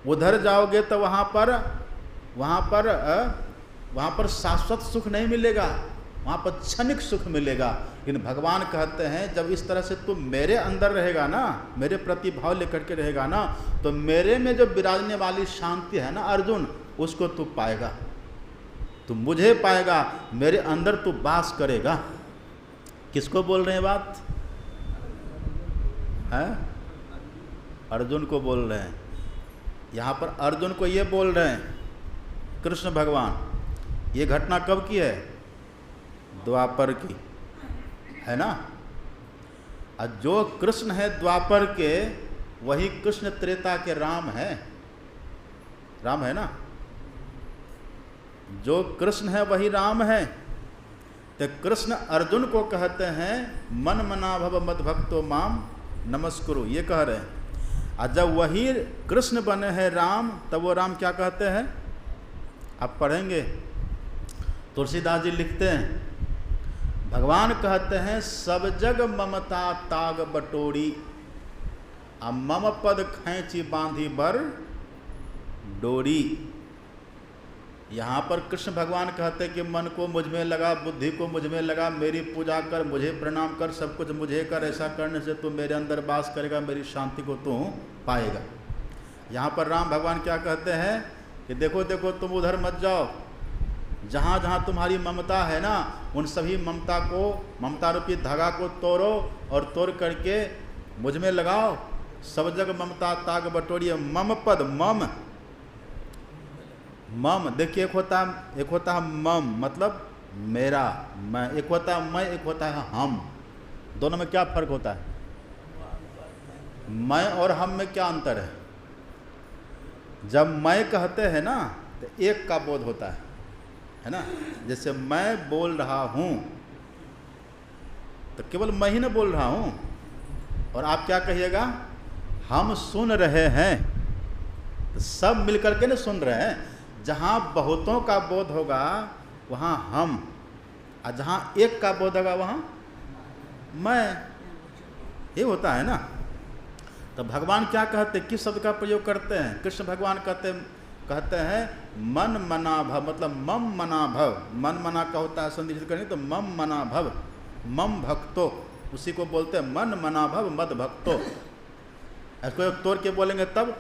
उधर जाओगे तो वहाँ पर शाश्वत सुख नहीं मिलेगा, वहाँ पर क्षणिक सुख मिलेगा। लेकिन भगवान कहते हैं जब इस तरह से तू मेरे अंदर रहेगा ना, मेरे प्रति भाव लेकर के रहेगा ना, तो मेरे में जो विराजने वाली शांति है ना अर्जुन, उसको तू पाएगा, तू मुझे पाएगा, मेरे अंदर तू वास करेगा। किसको बोल रहे हैं बात? है अर्जुन को बोल रहे हैं। यहाँ पर अर्जुन को ये बोल रहे हैं कृष्ण भगवान। ये घटना कब की है? द्वापर की है ना। और जो कृष्ण है द्वापर के, वही कृष्ण त्रेता के राम है। राम है ना, जो कृष्ण है वही राम है। तो कृष्ण अर्जुन को कहते हैं मन मना भव मद भक्तो माम नमस्कुरु, ये कह रहे हैं। और जब वही कृष्ण बने हैं राम, तब वो राम क्या कहते हैं? आप पढ़ेंगे, तुलसीदास जी लिखते हैं, भगवान कहते हैं सब जग ममता ताग बटोरी, आ मम पद खैंची बांधी बर डोरी। यहाँ पर कृष्ण भगवान कहते हैं कि मन को मुझ में लगा, बुद्धि को मुझ में लगा, मेरी पूजा कर, मुझे प्रणाम कर, सब कुछ मुझे कर। ऐसा करने से तू मेरे अंदर वास करेगा, मेरी शांति को तू पाएगा। यहाँ पर राम भगवान क्या कहते हैं कि देखो देखो तुम उधर मत जाओ, जहाँ जहाँ तुम्हारी ममता है ना, उन सभी ममता को, ममता रूपी धागा को तोड़ो और तोड़ करके मुझ में लगाओ। सब जग ममता ताग बटोरी। मम पद, मम मम देखिए, एक होता है मम मतलब मेरा, मैं, एक होता है मैं, एक होता है हम। दोनों में क्या फर्क होता है? मैं और हम में क्या अंतर है? जब मैं कहते हैं ना, तो एक का बोध होता है ना। जैसे मैं बोल रहा हूँ तो केवल मैं ही ना बोल रहा हूँ, और आप क्या कहिएगा, हम सुन रहे हैं, तो सब मिलकर के ना सुन रहे हैं। जहाँ बहुतों का बोध होगा वहाँ हम, और जहाँ एक का बोध होगा वहाँ मैं, ये होता है ना। तो भगवान क्या कहते हैं, किस शब्द का प्रयोग करते हैं? कृष्ण भगवान कहते हैं मन मना भव, मतलब मम मना भव। मन मना का होता है संधि करनी, तो मम मना भव, मम भक्तो, उसी को बोलते हैं मन मना भव मद भक्तो। इसको एक तोड़ के बोलेंगे तब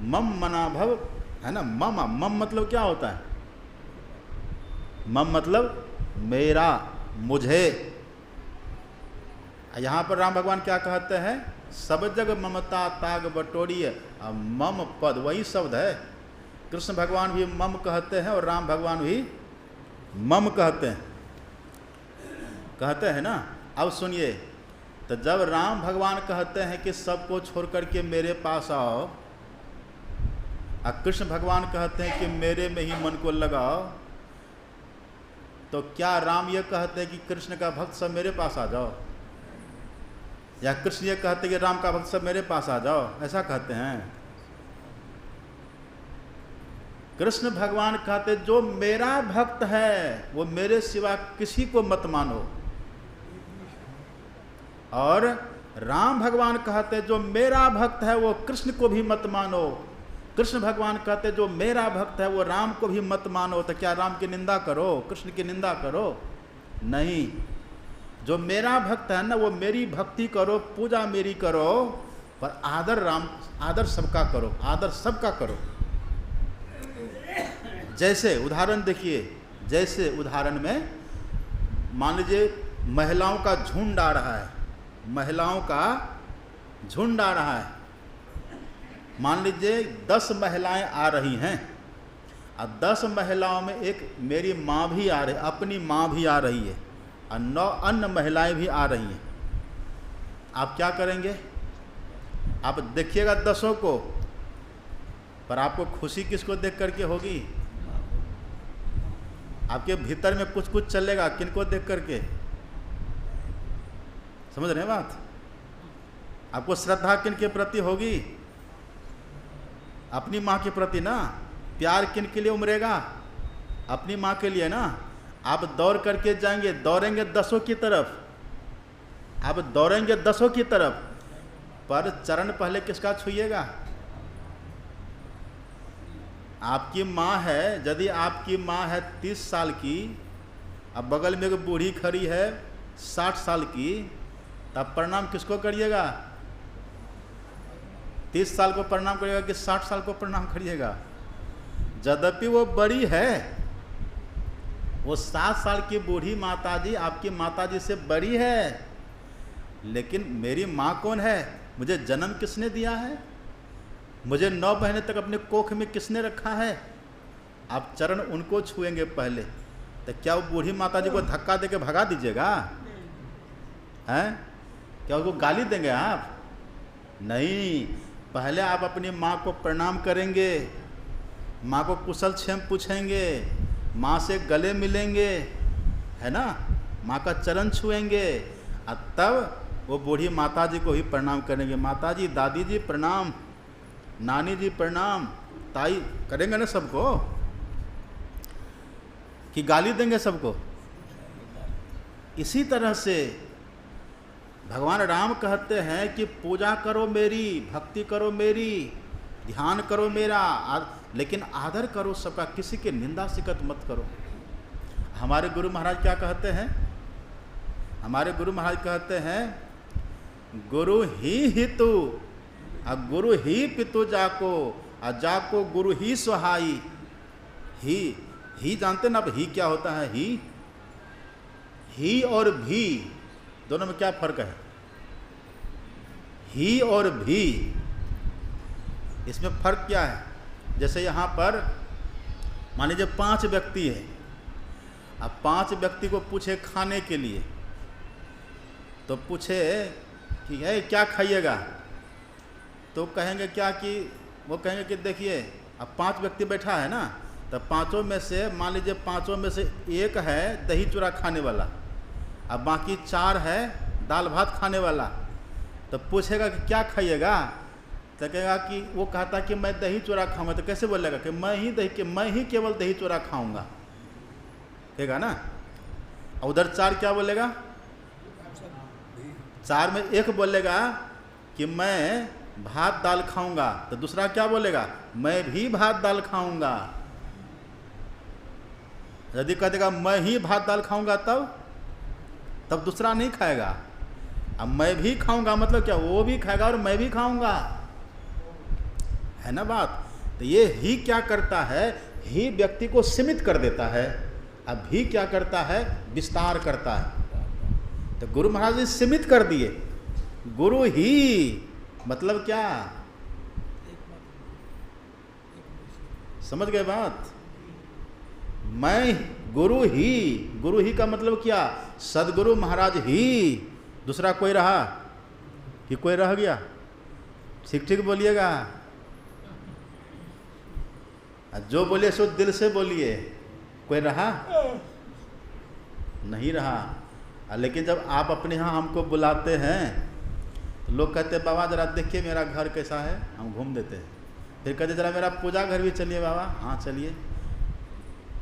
मम मना भव, है ना। मम मतलब क्या होता है? मम मतलब मेरा, मुझे। यहाँ पर राम भगवान क्या कहते हैं, सब जग ममता ताग बटोरी, मम पद वही शब्द है। कृष्ण भगवान भी मम कहते हैं और राम भगवान भी मम कहते हैं ना। अब सुनिए, तो जब राम भगवान कहते हैं कि सबको छोड़ करके मेरे पास आओ, और कृष्ण भगवान कहते हैं कि मेरे में ही मन को लगाओ, तो क्या राम ये कहते हैं कि कृष्ण का भक्त सब मेरे पास आ जाओ, या कृष्ण ये कहते हैं कि राम का भक्त सब मेरे पास आ जाओ? ऐसा कहते हैं? कृष्ण भगवान कहते जो मेरा भक्त है वो मेरे सिवा किसी को मत मानो, और राम भगवान कहते जो मेरा भक्त है वो कृष्ण को भी मत मानो। कृष्ण भगवान कहते जो मेरा भक्त है वो राम को भी मत मानो। तो क्या राम की निंदा करो, कृष्ण की निंदा करो? नहीं। जो मेरा भक्त है ना वो मेरी भक्ति करो, पूजा मेरी करो, पर आदर सबका करो, आदर सबका करो। जैसे उदाहरण देखिए, जैसे उदाहरण में मान लीजिए महिलाओं का झुंड आ रहा है, महिलाओं का झुंड आ रहा है। मान लीजिए 10 महिलाएं आ रही हैं, और 10 महिलाओं में एक मेरी माँ भी आ रही, अपनी माँ भी आ रही है, और 9 अन्य महिलाएं भी आ रही हैं। आप क्या करेंगे? आप देखिएगा 10 को, पर आपको खुशी किसको देख करके होगी? आपके भीतर में कुछ कुछ चलेगा, किनको देख करके? समझ रहे हैं बात? आपको श्रद्धा किन के प्रति होगी? अपनी माँ के प्रति ना। प्यार किन के लिए उमरेगा? अपनी माँ के लिए ना। आप दौड़ करके जाएंगे, दौड़ेंगे 10 की तरफ, आप दौड़ेंगे 10 की तरफ, पर चरण पहले किसका छुइएगा? आपकी माँ है, यदि आपकी माँ है 30 साल की, अब बगल में एक बूढ़ी खड़ी है 60 साल की, तब प्रणाम किसको करिएगा? 30 साल को प्रणाम करिएगा कि 60 साल को प्रणाम करिएगा? यद्यपि वो बड़ी है, वो 7 साल की बूढ़ी माताजी आपकी माताजी से बड़ी है, लेकिन मेरी माँ कौन है? मुझे जन्म किसने दिया है? मुझे 9 महीने तक अपने कोख में किसने रखा है? आप चरण उनको छुएंगे पहले, तो क्या वो बूढ़ी माताजी को धक्का देके भगा दीजिएगा? हैं? क्या उसको गाली देंगे आप? नहीं। पहले आप अपनी माँ को प्रणाम करेंगे, माँ को कुशल क्षेम पूछेंगे, माँ से गले मिलेंगे, है ना, माँ का चरण छुएंगे, और तब वो बूढ़ी माताजी को ही प्रणाम करेंगे। माताजी, दादी जी प्रणाम, नानी जी प्रणाम, ताई करेंगे ना सबको, कि गाली देंगे सबको? इसी तरह से भगवान राम कहते हैं कि पूजा करो मेरी, भक्ति करो मेरी, ध्यान करो मेरा, लेकिन आदर करो सबका, किसी की निंदा शिकत मत करो। हमारे गुरु महाराज क्या कहते हैं? हमारे गुरु महाराज कहते हैं गुरु ही हितु, गुरु ही पितु जाको, जाको गुरु ही सुहाई। ही जानते ना? अब ही क्या होता है? ही और भी दोनों में क्या फर्क है? ही और भी, इसमें फर्क क्या है? जैसे यहाँ पर मान लीजिए 5 व्यक्ति है, अब 5 व्यक्ति को पूछे खाने के लिए, तो पूछे कि है क्या खाइएगा, तो कहेंगे क्या कि वो कहेंगे कि देखिए अब 5 व्यक्ति बैठा है ना, तो पांचों में से मान लीजिए पांचों में से एक है दही चूड़ा खाने वाला, अब बाकी 4 है दाल भात खाने वाला। तो पूछेगा कि क्या खाइएगा, तो कहेगा कि वो कहता कि मैं दही चूड़ा खाऊंगा। तो कैसे बोलेगा कि मैं ही केवल दही चूड़ा खाऊंगा, कहेगा ना। और उधर 4 क्या बोलेगा, 4 में एक बोलेगा कि मैं भात दाल खाऊंगा, तो दूसरा क्या बोलेगा, मैं भी भात दाल खाऊंगा। यदि कह देगा मैं ही भात दाल खाऊंगा तब दूसरा नहीं खाएगा। अब मैं भी खाऊंगा मतलब क्या, वो भी खाएगा और मैं भी खाऊंगा, है ना बात। तो ये ही क्या करता है, ही व्यक्ति को सीमित कर देता है, अब ही क्या करता है, विस्तार करता है। तो गुरु महाराज जी सीमित कर दिए, गुरु ही मतलब क्या, समझ गए बात। मैं गुरु ही का मतलब क्या, सदगुरु महाराज ही, दूसरा कोई रहा कि कोई रह गया, ठीक ठीक बोलिएगा, जो बोलिए सो दिल से बोलिए, कोई रहा नहीं रहा। लेकिन जब आप अपने यहाँ हमको बुलाते हैं तो लोग कहते हैं बाबा जरा देखिए मेरा घर कैसा है, हम घूम देते हैं। फिर कहते जरा मेरा पूजा घर भी चलिए बाबा, हाँ चलिए।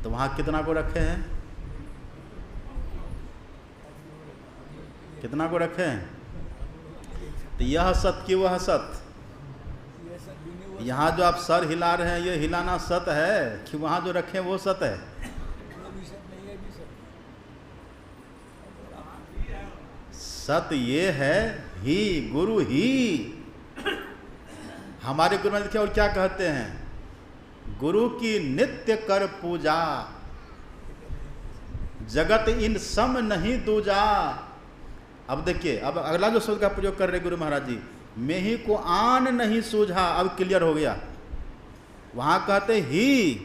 तो वहाँ कितना को रखे हैं, कितना को रखे हैं। तो यह सत कि वह सत, यहाँ जो आप सर हिला रहे हैं ये हिलाना सत है कि वहाँ जो रखे वो सत है। सत ये है ही, गुरु ही। हमारे गुरु महाराज और क्या कहते हैं, गुरु की नित्य कर पूजा, जगत इन सम नहीं दूजा। अब देखिए, अब अगला जो शब्द का प्रयोग कर रहे गुरु महाराज जी, मैं ही को आन नहीं सूझा, अब क्लियर हो गया। वहां कहते ही,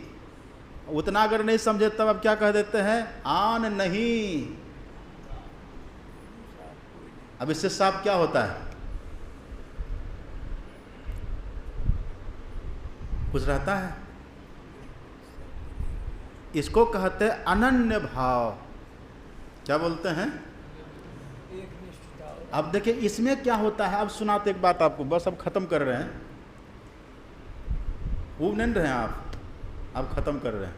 उतना अगर नहीं समझे तब अब क्या कह देते हैं, आन नहीं। अब इससे साफ क्या होता है, कुछ रहता है। इसको कहते हैं अनन्य भाव। क्या बोलते हैं, अब देखिए इसमें क्या होता है। अब सुनाते एक बात आपको, बस अब खत्म कर रहे हैं, वो नहीं रहे हैं आप, अब खत्म कर रहे हैं।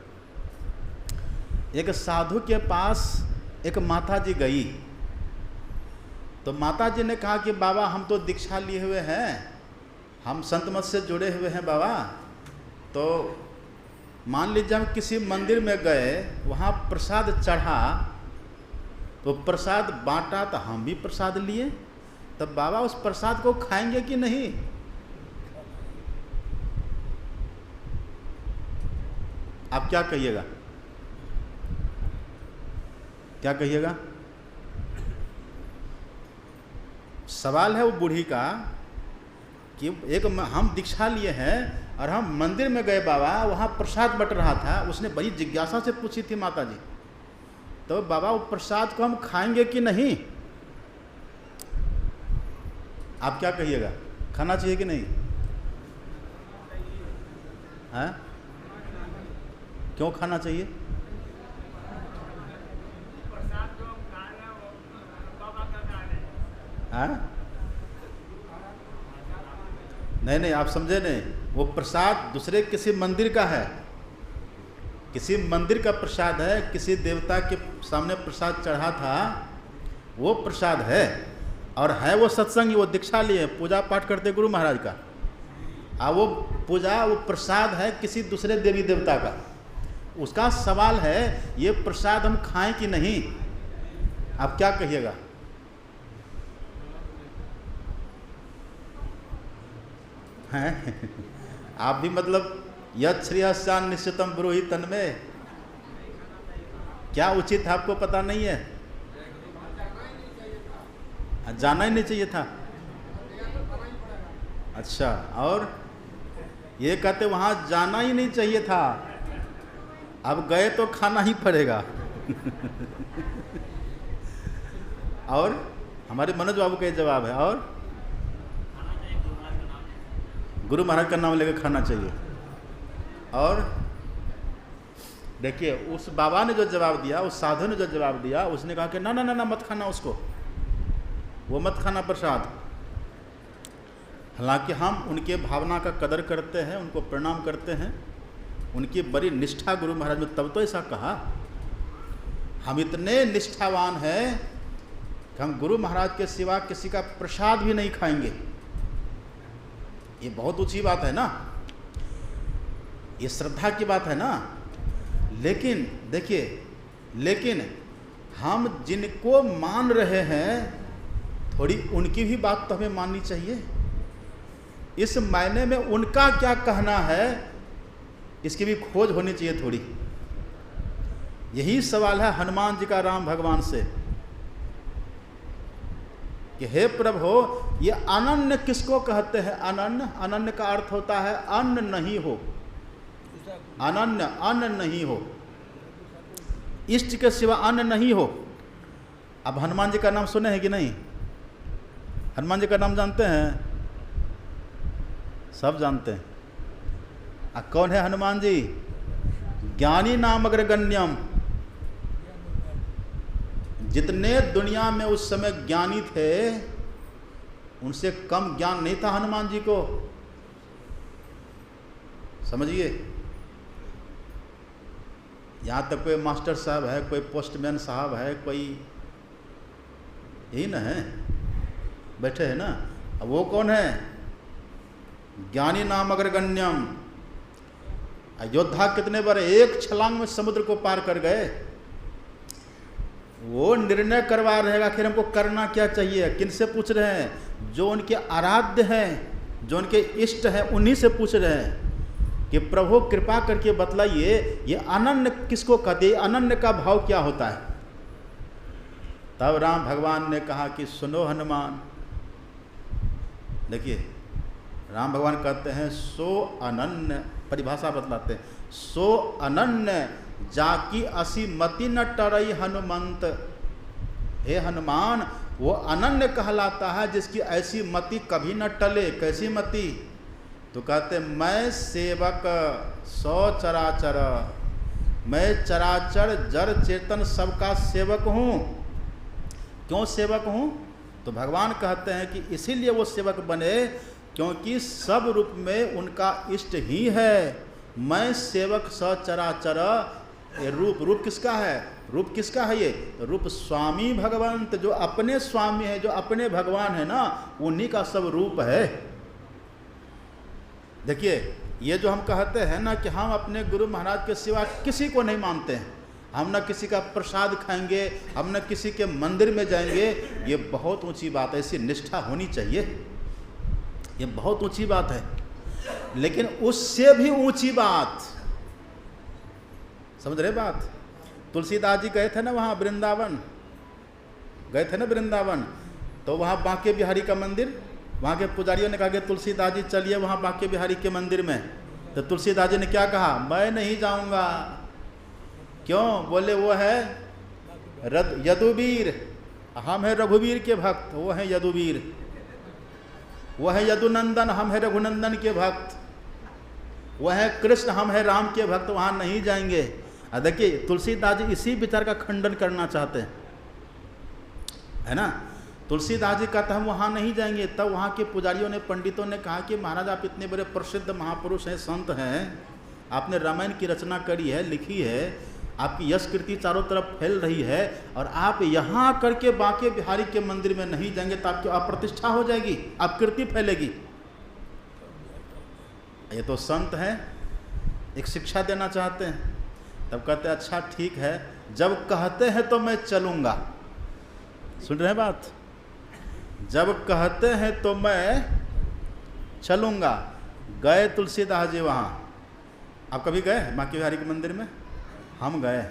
एक साधु के पास एक माता जी गई, तो माता जी ने कहा कि बाबा हम तो दीक्षा लिए हुए हैं, हम संत मत से जुड़े हुए हैं बाबा, तो मान लीजिए हम किसी मंदिर में गए, वहाँ प्रसाद चढ़ा, तो प्रसाद बांटा तो हम भी प्रसाद लिए, तब बाबा उस प्रसाद को खाएंगे कि नहीं। आप क्या कहिएगा, क्या कहिएगा। सवाल है वो बूढ़ी का कि एक हम दीक्षा लिए हैं और हम मंदिर में गए बाबा, वहाँ प्रसाद बट रहा था, उसने बड़ी जिज्ञासा से पूछी थी माता जी, तो बाबा वो प्रसाद को हम खाएंगे कि नहीं। आप क्या कहिएगा, खाना चाहिए कि नहीं, हैं? क्यों खाना चाहिए। हाँ नहीं, आप समझे नहीं, वो प्रसाद दूसरे किसी मंदिर का है, किसी मंदिर का प्रसाद है, किसी देवता के सामने प्रसाद चढ़ा था, वो प्रसाद है। और है वो सत्संग, वो दीक्षा लिए, पूजा पाठ करते गुरु महाराज का, वो पूजा, वो प्रसाद है किसी दूसरे देवी देवता का। उसका सवाल है ये प्रसाद हम खाएं कि नहीं। आप क्या कहिएगा। हैं आप भी मतलब यद श्रेयस्यान निश्चितम ब्रूहि तन्मे, क्या उचित है आपको पता नहीं है, जाना ही नहीं चाहिए था। अच्छा, और ये कहते वहां जाना ही नहीं चाहिए था, अब गए तो खाना ही पड़ेगा। और हमारे मनोज बाबू का जवाब है, और गुरु महाराज का नाम लेकर खाना चाहिए। और देखिए उस बाबा ने जो जवाब दिया, उस साधु ने जो जवाब दिया, उसने कहा कि ना ना ना ना मत खाना उसको, वो मत खाना प्रसाद। हालांकि हम उनके भावना का कदर करते हैं, उनको प्रणाम करते हैं, उनकी बड़ी निष्ठा गुरु महाराज ने तब तो ऐसा कहा। हम इतने निष्ठावान हैं कि हम गुरु महाराज के सिवा किसी का प्रसाद भी नहीं खाएंगे। ये बहुत ऊंची बात है ना, ये श्रद्धा की बात है ना। लेकिन देखिए, लेकिन हम जिनको मान रहे हैं थोड़ी उनकी भी बात तो हमें माननी चाहिए। इस मायने में उनका क्या कहना है इसकी भी खोज होनी चाहिए थोड़ी। यही सवाल है हनुमान जी का राम भगवान से कि हे प्रभु, ये अनन्य किसको कहते हैं? अनन्य, अनन्य का अर्थ होता है अन्न नहीं हो, अनन्य अन्न नहीं हो, इष्ट के सिवा अन्न नहीं हो। अब हनुमान जी का नाम सुने हैं कि नहीं? हनुमान जी का नाम जानते हैं? सब जानते हैं। कौन है हनुमान जी? ज्ञानी नाम अग्रगण्यम। जितने दुनिया में उस समय ज्ञानी थे उनसे कम ज्ञान नहीं था हनुमान जी को, समझिए। यहाँ तक कोई मास्टर साहब है, कोई पोस्टमैन साहब है, कोई यही ना है, बैठे हैं ना। अब वो कौन है? ज्ञानी नाम अग्रगण्यम। योद्धा कितने बड़े, एक छलांग में समुद्र को पार कर गए। वो निर्णय करवा रहेगा आखिर हमको करना क्या चाहिए। किनसे पूछ रहे हैं? जो उनके आराध्य हैं, जो उनके इष्ट हैं, उन्हीं से पूछ रहे हैं कि प्रभु कृपा करके बतलाइए ये अनन्य किसको कहते हैं, अनन्य का भाव क्या होता है। तब राम भगवान ने कहा कि सुनो हनुमान। देखिए राम भगवान कहते हैं सो अनन्य, परिभाषा बतलाते हैं, सो अनन्य जाकी असी मति न टरई हनुमंत। हे हनुमान, वो अनन्य कहलाता है जिसकी ऐसी मति कभी न टले। कैसी मति? तो कहते मैं सेवक सौ चराचर, मैं चराचर जड़ चेतन सबका सेवक हूँ। क्यों सेवक हूँ? तो भगवान कहते हैं कि इसीलिए वो सेवक बने क्योंकि सब रूप में उनका इष्ट ही है। मैं सेवक सचराचर। ये रूप, रूप किसका है? रूप किसका है? ये रूप स्वामी भगवंत, जो अपने स्वामी है, जो अपने भगवान है ना, उन्हीं का सब रूप है। देखिए ये जो हम कहते हैं ना कि हम अपने गुरु महाराज के सिवा किसी को नहीं मानते हैं, हम न किसी का प्रसाद खाएंगे, हम न किसी के मंदिर में जाएंगे, ये बहुत ऊंची बात है। ऐसी निष्ठा होनी चाहिए, ये बहुत ऊंची बात है। लेकिन उससे भी ऊंची बात, समझ रहे बात? तुलसीदास जी गए थे ना वहाँ वृंदावन, गए थे ना वृंदावन, तो वहाँ बांके बिहारी का मंदिर, वहाँ के पुजारियों ने कहा कि तुलसीदास जी चलिए वहाँ बांके बिहारी के मंदिर में। तो तुलसीदास जी ने क्या कहा? मैं नहीं जाऊँगा। क्यों? बोले वो है यदुवीर, हम है रघुवीर के भक्त, वो है यदुवीर। वो है यदुनंदन, हम है रघुनंदन के भक्त। वह है कृष्ण, हम है राम के भक्त, वहाँ नहीं जाएंगे। देखिए तुलसीदास जी इसी विचार का खंडन करना चाहते हैं, है ना। तुलसीदास जी कहते हम वहाँ नहीं जाएंगे। तब वहाँ के पुजारियों ने, पंडितों ने कहा कि महाराज आप इतने बड़े प्रसिद्ध महापुरुष हैं, संत हैं, आपने रामायण की रचना करी है, लिखी है, आपकी यश कीर्ति चारों तरफ फैल रही है, और आप यहाँ करके बांके बिहारी के मंदिर में नहीं जाएंगे तो आपकी अप्रतिष्ठा हो जाएगी, आप कीर्ति फैलेगी। ये तो संत हैं, एक शिक्षा देना चाहते हैं। तब कहते हैं अच्छा ठीक है, जब कहते हैं तो मैं चलूँगा। सुन रहे हैं बात? जब कहते हैं तो मैं चलूँगा। गए तुलसीदास जी वहाँ। आप कभी गए बांके बिहारी के मंदिर में? हम गए।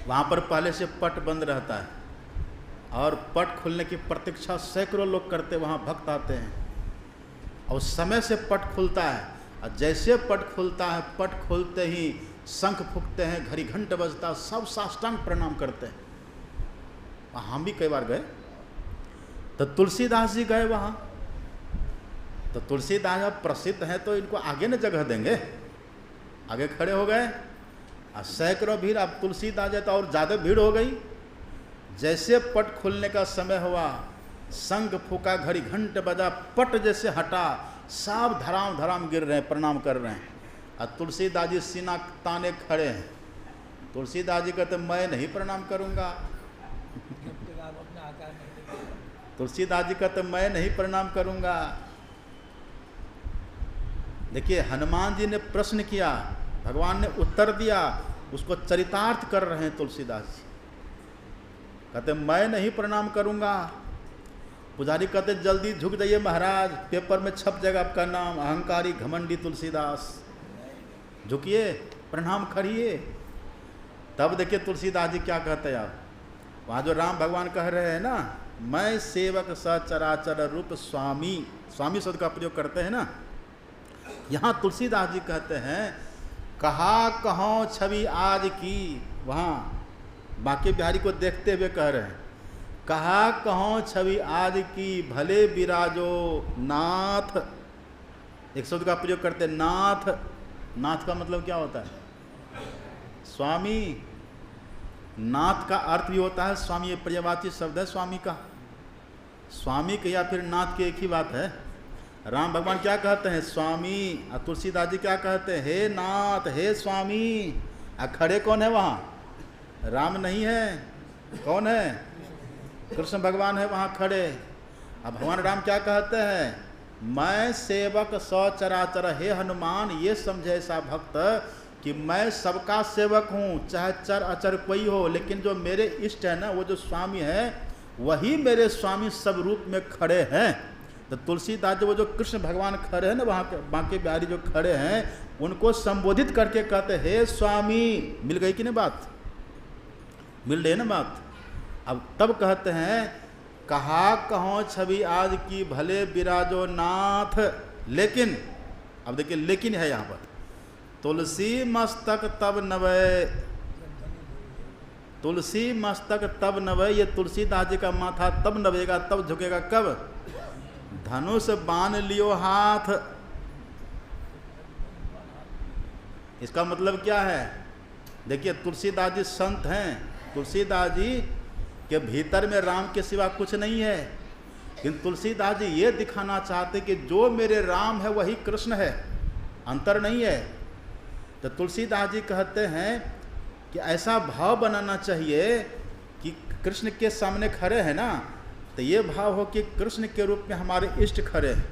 वहाँ पर पहले से पट बंद रहता है और पट खुलने की प्रतीक्षा सैकड़ों लोग करते, वहाँ भक्त आते हैं और समय से पट खुलता है। और जैसे पट खुलता है, पट खुलते ही शंख फूंकते हैं, घड़ी घंट बजता, सब साष्टांग प्रणाम करते हैं। हम भी कई बार गए। तो तुलसीदास जी गए वहाँ। तो तुलसीदास अब प्रसिद्ध हैं तो इनको आगे न जगह देंगे, आगे खड़े हो गए। और सैकड़ों भीड़, अब तुलसीदास जी तो और ज़्यादा भीड़ हो गई। जैसे पट खुलने का समय हुआ, शंख फूका, घड़ी घंट बजा, पट जैसे हटा, सब धराम धराम गिर रहे हैं, प्रणाम कर रहे हैं। और तुलसीदास जी सीना ताने खड़े हैं। तुलसीदास जी कहते मैं नहीं प्रणाम करूंगा। तुलसीदास जी कहते मैं नहीं प्रणाम करूंगा। देखिए हनुमान जी ने प्रश्न किया, भगवान ने उत्तर दिया, उसको चरितार्थ कर रहे हैं तुलसीदास जी। कहते मैं नहीं प्रणाम करूंगा। पुजारी कहते जल्दी झुक जाइए महाराज, पेपर में छप जाएगा आपका नाम, अहंकारी घमंडी तुलसीदास। झुकिए, प्रणाम करिए। तब देखिए तुलसीदास जी क्या कहते हैं। आप वहाँ जो राम भगवान कह रहे हैं ना, मैं सेवक सचराचर रूप स्वामी, स्वामी शब्द का प्रयोग करते हैं ना, यहाँ तुलसीदास जी कहते हैं कहा कहों छवि आज की। वहाँ बांके बिहारी को देखते हुए कह रहे हैं कहा कहों छवि आज की, भले विराजो नाथ। एक शब्द का प्रयोग करते हैं नाथ। नाथ का मतलब क्या होता है? स्वामी। नाथ का अर्थ भी होता है स्वामी, ये पर्यायवाची शब्द है स्वामी का। स्वामी के या फिर नाथ के एक ही बात है। राम भगवान क्या कहते हैं? स्वामी। और तुलसीदास जी क्या कहते हैं? हे नाथ, हे स्वामी। खड़े कौन है वहाँ? राम नहीं है, कौन है? कृष्ण भगवान है वहाँ खड़े। अब भगवान राम क्या कहते हैं? मैं सेवक सचराचर। हे हनुमान, ये समझे ऐसा भक्त कि मैं सबका सेवक हूँ, चाहे चर अचर कोई हो, लेकिन जो मेरे इष्ट है ना, वो जो स्वामी है, वही मेरे स्वामी सब रूप में खड़े हैं। तो तुलसीदास जो वो जो कृष्ण भगवान खड़े हैं ना, वहाँ के बांके बिहारी जो खड़े हैं, उनको संबोधित करके कहते हे स्वामी। मिल गई कि नहीं बात? मिल रही है ना बात? अब तब कहते हैं कहा कहों छवि आज की, भले विराजो नाथ। लेकिन अब देखिए लेकिन है यहाँ पर, तुलसी मस्तक तब नवै। तुलसी मस्तक तब नवै, ये तुलसीदास जी का माथा तब नवेगा, तब झुकेगा कब? धनुष बाण लियो हाथ। इसका मतलब क्या है? देखिए तुलसीदास जी संत हैं। तुलसीदास जी के भीतर में राम के सिवा कुछ नहीं है, लेकिन तुलसीदास जी ये दिखाना चाहते कि जो मेरे राम है वही कृष्ण है, अंतर नहीं है। तो तुलसीदास जी कहते हैं कि ऐसा भाव बनाना चाहिए कि कृष्ण के सामने खड़े हैं ना, तो ये भाव हो कि कृष्ण के रूप में हमारे इष्ट खड़े हैं।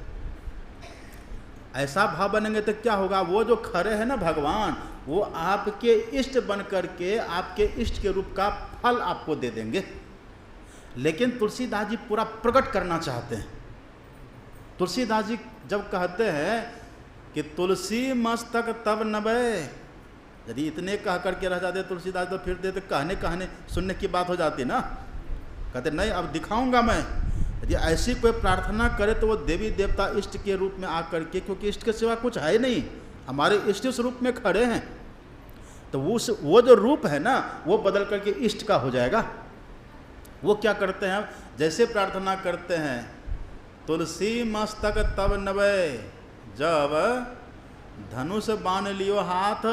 ऐसा भाव बनेंगे तो क्या होगा? वो जो खड़े हैं ना भगवान, वो आपके इष्ट बन करके आपके इष्ट के रूप का फल आपको दे देंगे। लेकिन तुलसीदास जी पूरा प्रकट करना चाहते हैं। तुलसीदास जी जब कहते हैं कि तुलसी मस्तक तब नवै, यदि इतने कह करके रह जाते तुलसीदास तो फिर देते कहने सुनने की बात हो जाती ना। कहते नहीं, अब दिखाऊंगा मैं। यदि ऐसी कोई प्रार्थना करे तो वो देवी देवता इष्ट के रूप में आकर के, क्योंकि इष्ट के सिवा कुछ है नहीं, हमारे इष्ट उस रूप में खड़े हैं, तो वो जो रूप है ना, वो बदल करके इष्ट का हो जाएगा। वो क्या करते हैं? जैसे प्रार्थना करते हैं तुलसी मस्तक तब नवै, जब धनुष बाण लियो हाथ।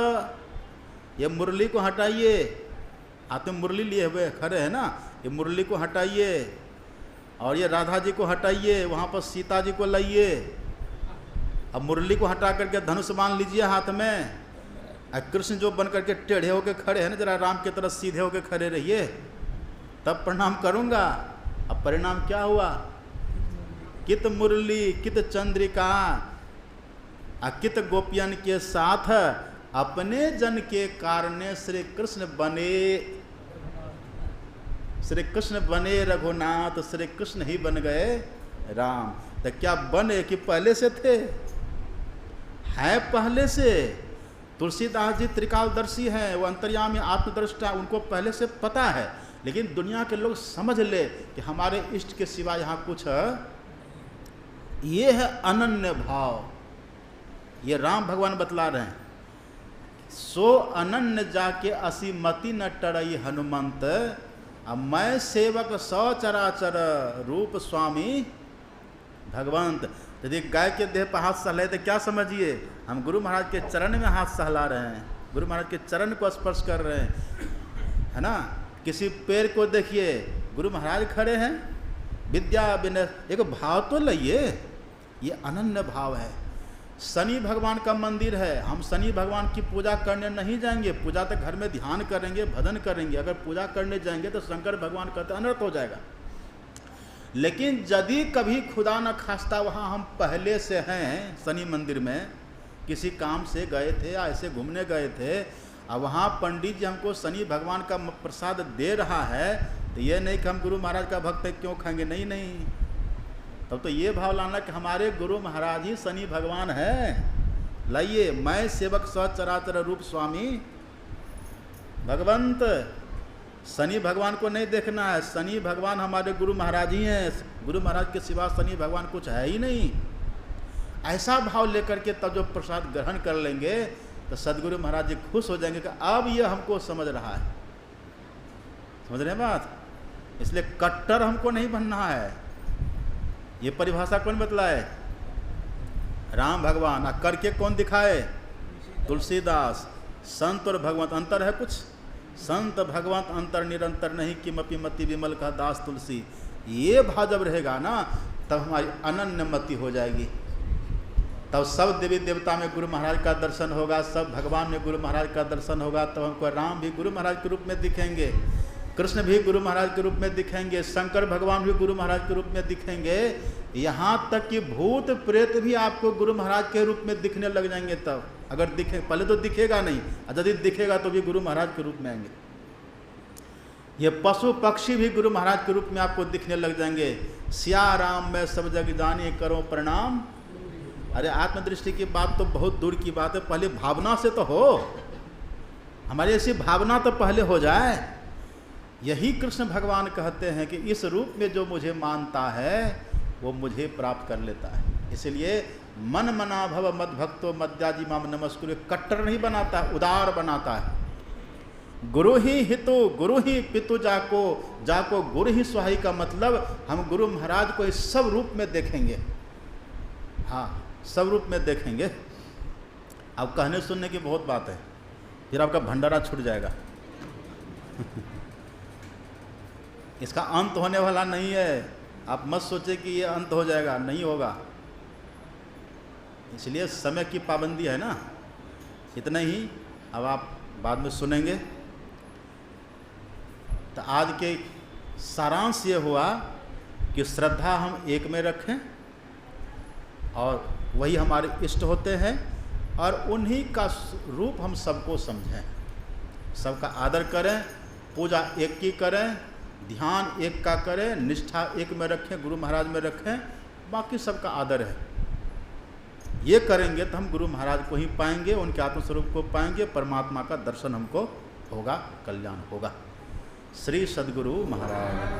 ये मुरली को हटाइए, हाथ में मुरली लिए हुए खड़े हैं ना, ये मुरली को हटाइए, और ये राधा जी को हटाइए, वहाँ पर सीता जी को लाइए। अब मुरली को हटा करके धनुष बाण लीजिए हाथ में। कृष्ण जो बन करके टेढ़े होके खड़े हैं ना, जरा राम की तरफ सीधे होके खड़े रहिए, तब प्रणाम करूँगा। अब परिणाम क्या हुआ? कित मुरली कित चंद्रिका, अकित गोपियन के साथ अपने जन के कारण श्री कृष्ण बने। श्री कृष्ण बने रघुनाथ, श्री कृष्ण ही बन गए राम। तो क्या बने कि पहले से थे? है पहले से। तुलसीदास जी त्रिकालदर्शी हैं, वो अंतर्यामी आत्मदृष्टा, उनको पहले से पता है। लेकिन दुनिया के लोग समझ ले कि हमारे इष्ट के सिवा यहाँ कुछ है। ये है अनन्य भाव, ये राम भगवान बतला रहे हैं। सो अनन्य जाके असीमति न टरई हनुमंत, अब मैं सेवक सचराचर रूप स्वामी भगवंत। यदि गाय के देह पर हाथ सहलाए तो क्या समझिए? हम गुरु महाराज के चरण में हाथ सहला रहे हैं। गुरु महाराज के चरण को स्पर्श कर रहे हैं, है ना। किसी पेड़ को देखिए, गुरु महाराज खड़े हैं, विद्या विनय, एक भाव तो लइए, ये अनन्य भाव है। शनि भगवान का मंदिर है, हम शनि भगवान की पूजा करने नहीं जाएंगे, पूजा तक घर में ध्यान करेंगे, भजन करेंगे। अगर पूजा करने जाएंगे तो शंकर भगवान कहते अनर्थ हो जाएगा। लेकिन यदि कभी खुदा न खास्ता वहाँ हम पहले से हैं, शनि मंदिर में किसी काम से गए थे या ऐसे घूमने गए थे, और वहाँ पंडित जी हमको शनि भगवान का प्रसाद दे रहा है, तो ये नहीं कि हम गुरु महाराज का भक्त है क्यों खाएंगे, नहीं नहीं। तब तो ये भाव लाना कि हमारे गुरु महाराज ही शनि भगवान है। लाइए, मैं सेवक सचराचर रूप स्वामी भगवंत। शनि भगवान को नहीं देखना है, शनि भगवान हमारे गुरु महाराज ही हैं। गुरु महाराज के सिवा शनि भगवान कुछ है ही नहीं। ऐसा भाव लेकर के तब जो प्रसाद ग्रहण कर लेंगे तो सदगुरु महाराज जी खुश हो जाएंगे कि अब ये हमको समझ रहा है। समझ रहे हैं बात? इसलिए कट्टर हमको नहीं बनना है। ये परिभाषा कौन बतलाए? राम भगवान। और करके कौन दिखाए? तुलसीदास। संत और भगवंत अंतर है कुछ? संत भगवंत अंतर निरंतर नहीं, किमपि मति विमल का दास तुलसी। ये भाव जब रहेगा ना, तब हमारी अनन्य मति हो जाएगी। तब सब देवी देवता में गुरु महाराज का दर्शन होगा, सब भगवान में गुरु महाराज का दर्शन होगा। तब हमको राम भी गुरु महाराज के रूप में दिखेंगे, कृष्ण भी गुरु महाराज के रूप में दिखेंगे, शंकर भगवान भी गुरु महाराज के रूप में दिखेंगे। यहाँ तक कि भूत प्रेत भी आपको गुरु महाराज के रूप में दिखने लग जाएंगे। तब अगर दिखे, पहले तो दिखेगा नहीं, यदि दिखेगा तो भी गुरु महाराज के रूप में आएंगे। ये पशु पक्षी भी गुरु महाराज के रूप में आपको दिखने लग जाएंगे। सिया राम मैं सब जग जाने करो प्रणाम। अरे आत्मदृष्टि की बात तो बहुत दूर की बात है, पहले भावना से तो हो, हमारी ऐसी भावना तो पहले हो जाए। यही कृष्ण भगवान कहते हैं कि इस रूप में जो मुझे मानता है वो मुझे प्राप्त कर लेता है। इसलिए मन मना भव मद भक्तो मद्याजी माम नमस्कुरु, कट्टर नहीं बनाता, उदार बनाता है। गुरु ही हितो गुरु ही पितु जाको, जाको गुरु ही स्वाही का मतलब हम गुरु महाराज को इस सब रूप में देखेंगे। हाँ, सब रूप में देखेंगे। अब कहने सुनने की बहुत बात है, फिर आपका भंडारा छूट जाएगा। इसका अंत होने वाला नहीं है। आप मत सोचे कि ये अंत हो जाएगा, नहीं होगा। इसलिए समय की पाबंदी है ना, इतना ही। अब आप बाद में सुनेंगे। तो आज के सारांश ये हुआ कि श्रद्धा हम एक में रखें और वही हमारे इष्ट होते हैं, और उन्हीं का रूप हम सबको समझें, सबका आदर करें, पूजा एक की करें, ध्यान एक का करें, निष्ठा एक में रखें, गुरु महाराज में रखें, बाकी सबका आदर है। ये करेंगे तो हम गुरु महाराज को ही पाएंगे, उनके आत्मस्वरूप को पाएंगे, परमात्मा का दर्शन हमको होगा, कल्याण होगा। श्री सद्गुरु महाराज।